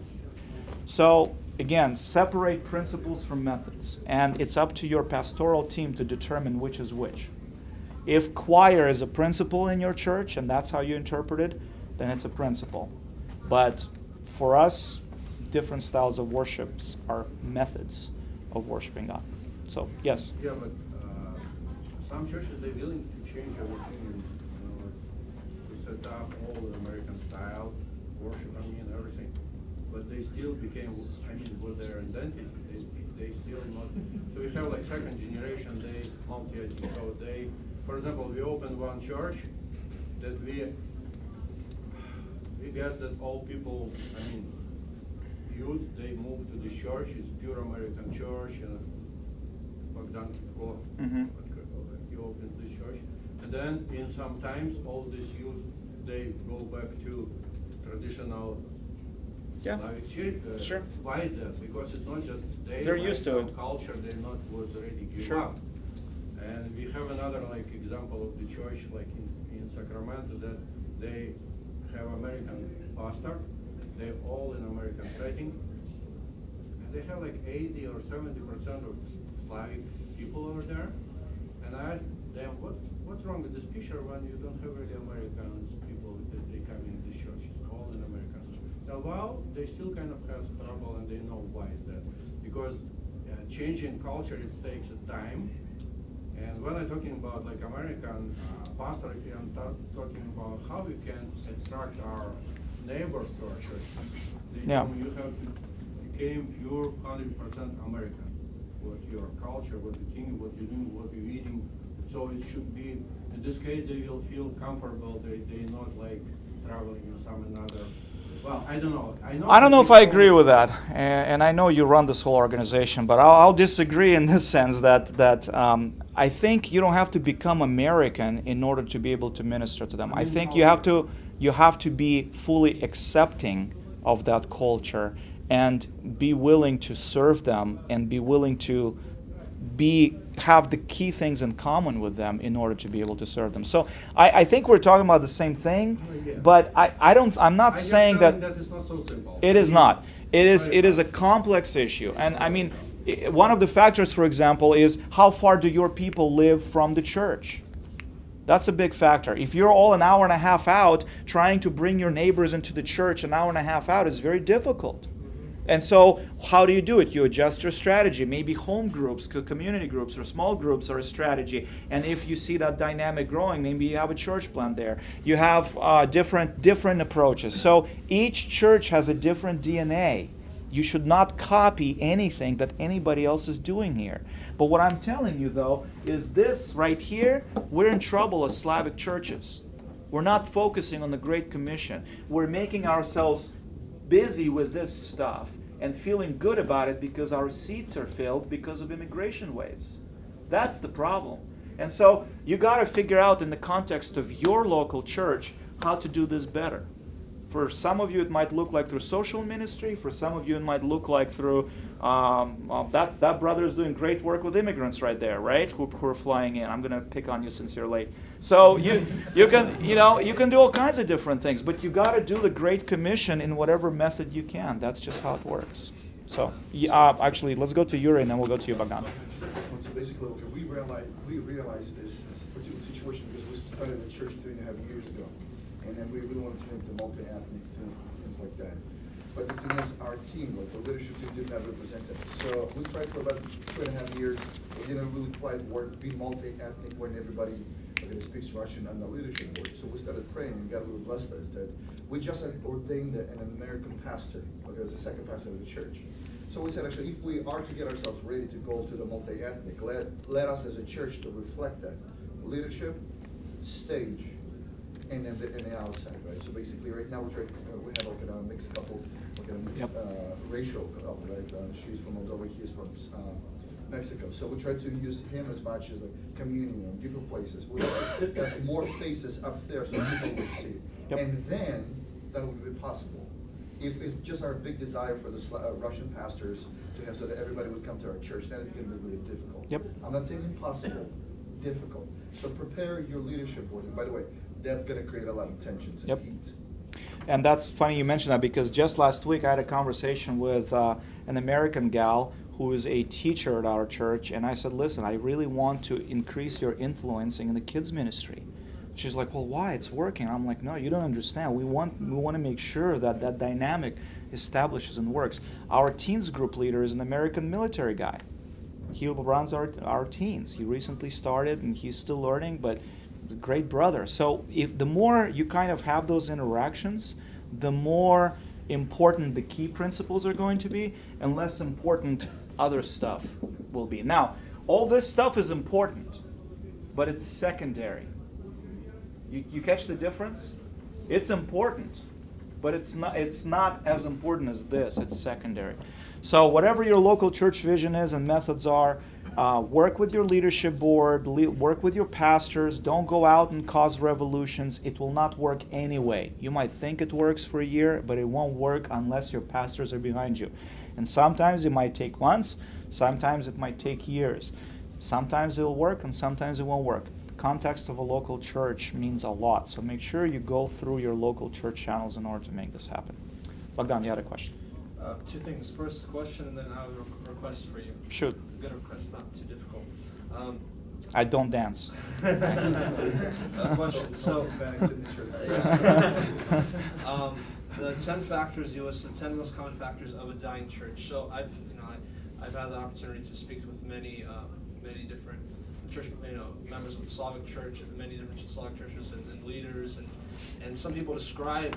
So again, separate principles from methods. And it's up to your pastoral team to determine which is which. If choir is a principle in your church and that's how you interpret it, then it's a principle. But for us, different styles of worships are methods of worshiping God. So, yes? Yeah, but some churches, they're willing to change everything, to set up all the American style, worship, everything. But they still became, with their identity, they still not. So we have like second generation, they multi-ethnic. So they, for example, we opened one church that we guess that all people, I mean, youth, they move to the church. It's pure American church, and Bogdan Kiko, he opened this church. And then in some times, all this youth, they go back to traditional Yeah. Slavic church. Sure. Why is that? Because it's not just They're used to it. culture, they're not was ready to give Sure. up. And we have another like example of the church like in Sacramento that they have American pastor, they all in American setting, and they have like 80 or 70% of Slavic people over there. And I asked them, what's wrong with this picture when you don't have really Americans people that they come in this church? It's all in Americans. Now, well, they still kind of have trouble, and they know why is that. Because changing culture, it takes a time. And when I'm talking about like American pastor, I'm talking about how we can attract our neighbors to our church. Yeah. You have to become pure 100% American. What your culture, what you think, what you do, what you're eating. So it should be, in this case, they will feel comfortable. They're not like traveling in some another. Well, I don't know. I don't know if I agree with that, and I know you run this whole organization, but I'll disagree in this sense that I think you don't have to become American in order to be able to minister to them. I think you have to be fully accepting of that culture and be willing to serve them and be willing to have the key things in common with them in order to be able to serve them. So I think we're talking about the same thing, but I'm not saying that it's not so simple. it is not. It is a complex issue. And I mean, one of the factors, for example, is how far do your people live from the church? That's a big factor. If you're all an hour and a half out, trying to bring your neighbors into the church an hour and a half out is very difficult. And so how do you do it? You adjust your strategy. Maybe home groups, community groups, or small groups are a strategy. And if you see that dynamic growing, maybe you have a church plant there. You have different approaches. So each church has a different DNA. You should not copy anything that anybody else is doing here. But what I'm telling you, though, is this right here, we're in trouble as Slavic churches. We're not focusing on the Great Commission. We're making ourselves busy with this stuff and feeling good about it because our seats are filled because of immigration waves. That's the problem. And so you got to figure out in the context of your local church how to do this better. For some of you, it might look like through social ministry. For some of you, it might look like through that brother is doing great work with immigrants right there, right? Who are flying in. I'm going to pick on you since you're late. So you can do all kinds of different things, but you got to do the Great Commission in whatever method you can. That's just how it works. So actually, let's go to Yuri and then we'll go to you, Bogdan. So basically, okay, we realized this particular situation because we started the church 3.5 years ago, and then we really wanted to make the multi-ethnic thing, things like that. But the thing is, our team, like the leadership team, did not represent that. So we tried for about 2.5 years. It didn't really quite work, be multi-ethnic when everybody speaks Russian on the leadership board. So we started praying, and God really blessed us that we just ordained an American pastor, okay, as the second pastor of the church. So we said, actually, if we are to get ourselves ready to go to the multi-ethnic, let us as a church to reflect that. Leadership, stage, and then the outside, right? So basically, right now we have like a mixed couple, like a mixed racial couple, right? She's from Moldova, he's from Mexico. So we try to use him as much as like communion in different places. We have more faces up there so people would see. Yep. And then that would be possible. If it's just our big desire for the Russian pastors to have so that everybody would come to our church, then it's going to be really difficult. Yep. I'm not saying impossible, difficult. So prepare your leadership board. And by the way, that's going to create a lot of tensions and Yep. heat. And that's funny you mentioned that because just last week I had a conversation with an American gal who is a teacher at our church, and I said, listen, I really want to increase your influencing in the kids ministry. She's like, well, why? It's working. I'm like, no, you don't understand. We want to make sure that that dynamic establishes and works. Our teens group leader is an American military guy. He runs our teens. He recently started, and he's still learning, but a great brother. So if the more you kind of have those interactions, the more important the key principles are going to be, and less important other stuff will be. Now, all this stuff is important, but it's secondary. You catch the difference? It's important, but it's not as important as this. It's secondary. So whatever your local church vision is and methods are, work with your leadership board, work with your pastors. Don't go out and cause revolutions. It will not work anyway. You might think it works for a year, but it won't work unless your pastors are behind you. And sometimes it might take months, sometimes it might take years. Sometimes it'll work and sometimes it won't work. The context of a local church means a lot, so make sure you go through your local church channels in order to make this happen. Bogdan, you had a question? Two things. First question, and then I have a request for you. Shoot. Good request, not too difficult. I don't dance. Question. So, Hispanic signature. the 10 factors you listed, 10 most common factors of a dying church. So I've had the opportunity to speak with many different church, members of the Slavic Church, and many different Slavic churches, and leaders, and some people describe,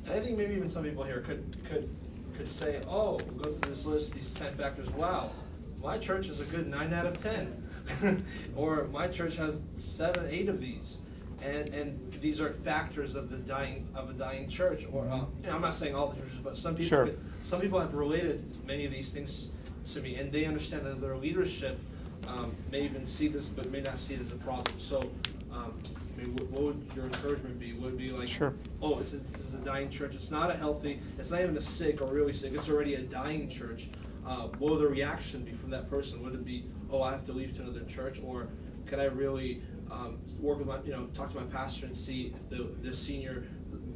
and I think maybe even some people here could say, oh, we'll go through this list, these 10 factors. Wow, my church is a good 9 out of 10, or my church has 7, 8 of these. And these are factors of a dying church. Or I'm not saying all the churches, but some people Sure. some people have related many of these things to me, and they understand that their leadership may even see this, but may not see it as a problem. So, what would your encouragement be? Would it be like, Sure. oh, this is a dying church. It's not a healthy. It's not even a sick or really sick. It's already a dying church. What would the reaction be from that person? Would it be, oh, I have to leave to another church, or can I really work with my, talk to my pastor and see if the senior,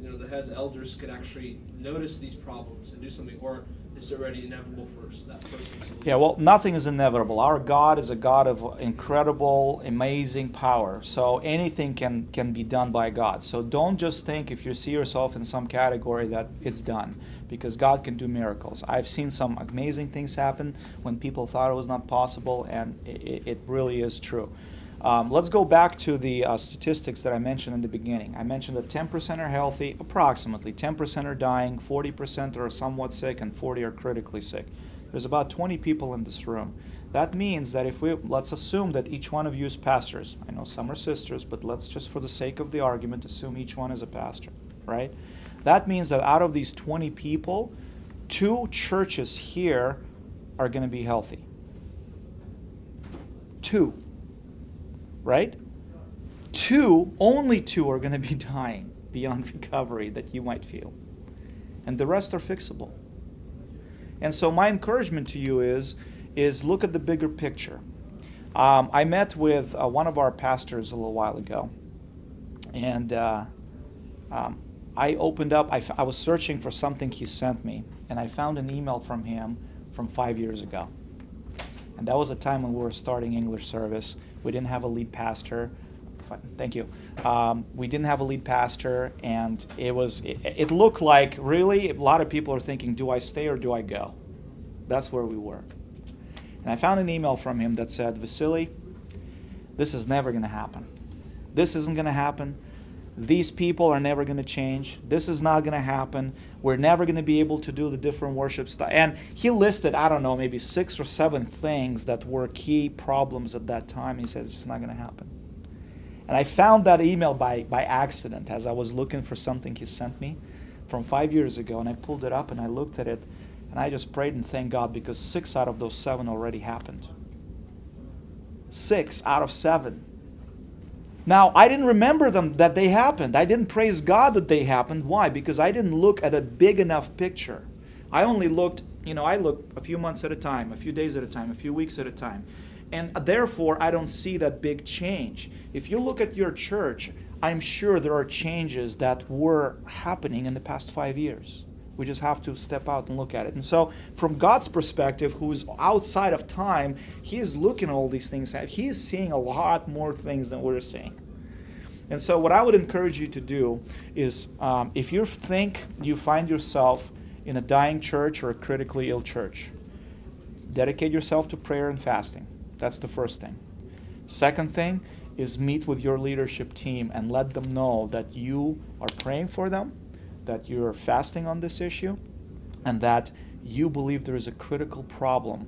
the head, the elders could actually notice these problems and do something, or is it already inevitable for that person to leave? Yeah, well, nothing is inevitable. Our God is a God of incredible, amazing power. So anything can be done by God. So don't just think if you see yourself in some category that it's done, because God can do miracles. I've seen some amazing things happen when people thought it was not possible, and it really is true. Let's go back to the statistics that I mentioned in the beginning. I mentioned that 10% are healthy, approximately 10% are dying, 40% are somewhat sick, and 40% are critically sick. There's about 20 people in this room. That means that let's assume that each one of you is pastors. I know some are sisters, but let's just for the sake of the argument assume each one is a pastor, right? That means that out of these 20 people, 2 churches here are going to be healthy. 2. Right? 2, only 2 are going to be dying beyond recovery that you might feel. And the rest are fixable. And so my encouragement to you is look at the bigger picture. I met with one of our pastors a little while ago. And I opened up, I was searching for something he sent me. And I found an email from him from 5 years ago. And that was a time when we were starting English service. We didn't have a lead pastor. Thank you. We didn't have a lead pastor, and it looked like really a lot of people are thinking, do I stay or do I go? That's where we were. And I found an email from him that said, Vasily, this is never going to happen. This isn't going to happen. These people are never going to change. This is not going to happen. We're never going to be able to do the different worship style. And he listed, I don't know, maybe 6 or 7 things that were key problems at that time. He said it's just not going to happen. And I found that email by accident as I was looking for something he sent me from 5 years ago. And I pulled it up and I looked at it. And I just prayed and thanked God because 6 out of those 7 already happened. 6 out of 7. Now, I didn't remember them that they happened. I didn't praise God that they happened. Why? Because I didn't look at a big enough picture. I only looked, I look a few months at a time, a few days at a time, a few weeks at a time. And therefore, I don't see that big change. If you look at your church, I'm sure there are changes that were happening in the past 5 years. We just have to step out and look at it. And so from God's perspective, who is outside of time, He is looking at all these things. He is seeing a lot more things than we're seeing. And so what I would encourage you to do is if you think you find yourself in a dying church or a critically ill church, dedicate yourself to prayer and fasting. That's the first thing. Second thing is meet with your leadership team and let them know that you are praying for them, that you're fasting on this issue, and that you believe there is a critical problem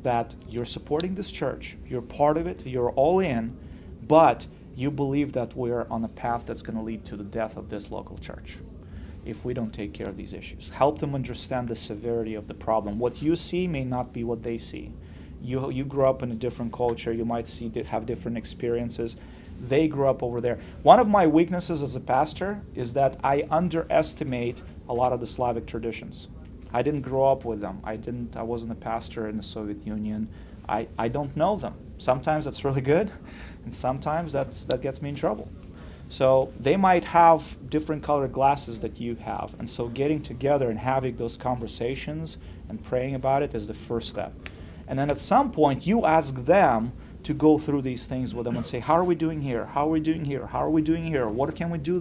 that you're supporting this church, you're part of it, you're all in, but you believe that we're on a path that's going to lead to the death of this local church if we don't take care of these issues. Help them understand the severity of the problem. What you see may not be what they see. You grew up in a different culture. You might have different experiences. They grew up over there. One of my weaknesses as a pastor is that I underestimate a lot of the Slavic traditions. I didn't grow up with them. I wasn't a pastor in the Soviet Union. I don't know them. Sometimes that's really good, and sometimes that gets me in trouble. So they might have different colored glasses that you have, and so getting together and having those conversations and praying about it is the first step. And then at some point you ask them to go through these things with them and say, how are we doing here? How are we doing here? How are we doing here? What can we do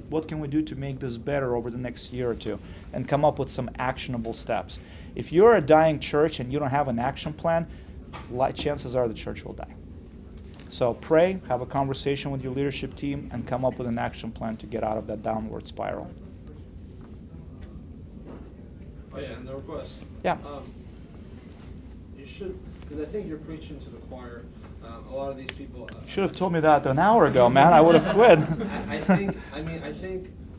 What can we do to make this better over the next year or two? And come up with some actionable steps. If you're a dying church and you don't have an action plan, chances are the church will die. So pray, have a conversation with your leadership team, and come up with an action plan to get out of that downward spiral. Oh yeah, and the request. Yeah. You should, because I think you're preaching to the choir. A lot of these people. You should have told me that an hour ago, man. I would have quit. I think. I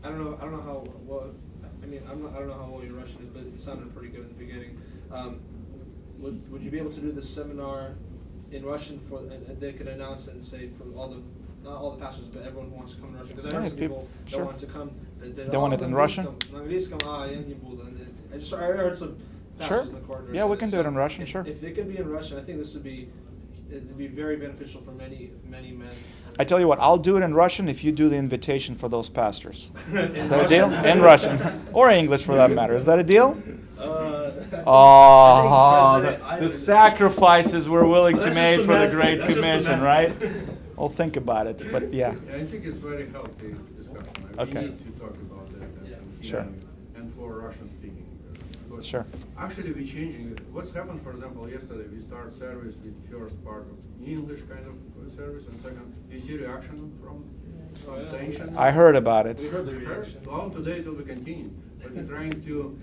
don't know how well. I don't know how well your Russian is, but it sounded pretty good in the beginning. Would you be able to do this seminar in Russian and they could announce it and say for not all the pastors, but everyone who wants to come in Russian? Because I heard some people sure. don't want to come. They want it in Russian? I heard some pastors Sure. in the corridor. Yeah, say we that. can do it in Russian, sure. If it could be in Russian, I think this would be very beneficial for many men. I tell you what, I'll do it in Russian if you do the invitation for those pastors. Is that a Russian? deal? In Russian. Or English for that matter. Is that a deal? I think the President sacrifices we're willing to That's make just for the the Great method. That's just the Commission, method. right? We'll think about it, but yeah. Yeah, I think it's very healthy discussion. Okay. We need to talk about that. Sure. And for Russian speaking. Because Sure. Actually, we're changing it. What's happened, for example, yesterday we start service with first part of English kind of service, and second, you see reaction from Oh, yeah. attention. I heard about it. We heard the reaction. Well, today it will be continued, but we're trying to,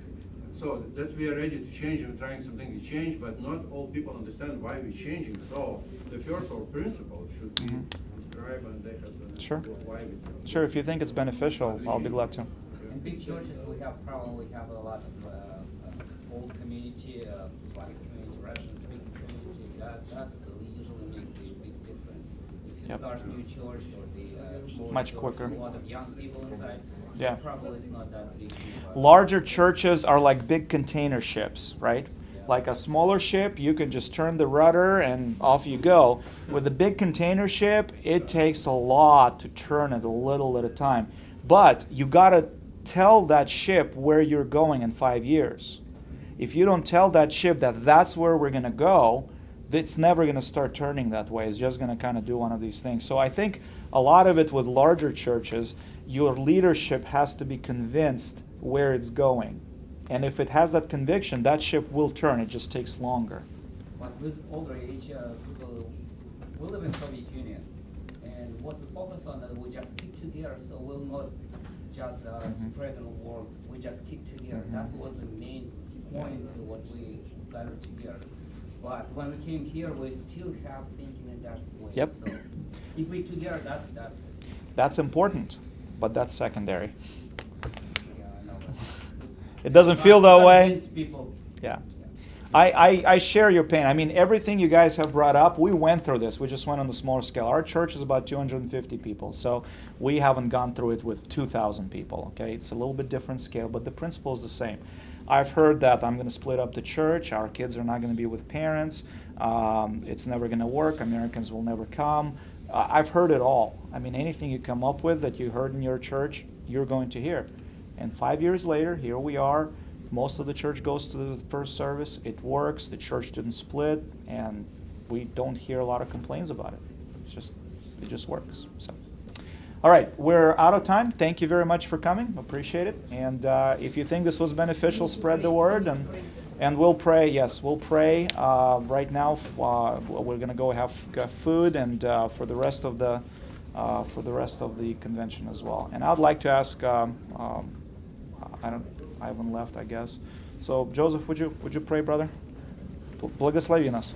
so that we are ready to change, we're trying something to change, but not all people understand why we're changing. So the first or principle should be described and they have to Sure. why it's. Sure, if you think it's beneficial, I'll be glad to. In big churches, we have a lot of old community, Slavic community, Russian-speaking community. That's usually makes a big difference. If you Yep. start a new church or the small Much church, quicker. a lot of young people inside, Yeah. probably it's not that big. Larger churches are like big container ships, right? Like a smaller ship, you can just turn the rudder and off you go. With a big container ship, it takes a lot to turn it a little at a time. But you gotta tell that ship where you're going in 5 years. If you don't tell that ship that that's where we're gonna go, it's never gonna start turning that way. It's just gonna kind of do one of these things. So I think a lot of it with larger churches, your leadership has to be convinced where it's going. And if it has that conviction, that ship will turn. It just takes longer. But with older age people, we live in Soviet Union, and what we focus on is we just keep together, so we'll not just spread the word. We just keep together. That was the main point to what we gathered together. But when we came here, we still have thinking in that way. Yep. So if we together, that's it. That's important, but that's secondary. Yeah, I know. It doesn't feel that way. Convince people. Yeah. I share your pain. I mean, everything you guys have brought up, we went through this. We just went on the smaller scale. Our church is about 250 people, so we haven't gone through it with 2,000 people, okay? It's a little bit different scale, but the principle is the same. I've heard that I'm going to split up the church. Our kids are not going to be with parents. It's never going to work. Americans will never come. I've heard it all. I mean, anything you come up with that you heard in your church, you're going to hear. And 5 years later, here we are. Most of the church goes to the first service. It works. The church didn't split, and we don't hear a lot of complaints about it. It just works. So, all right, we're out of time. Thank you very much for coming. Appreciate it. And if you think this was beneficial, spread the word, and we'll pray. Yes, we'll pray. Right now, we're going to go have food, and for the rest of the convention as well. And I'd like to ask. I haven't left, I guess. So Joseph, would you pray, brother? Благослови нас.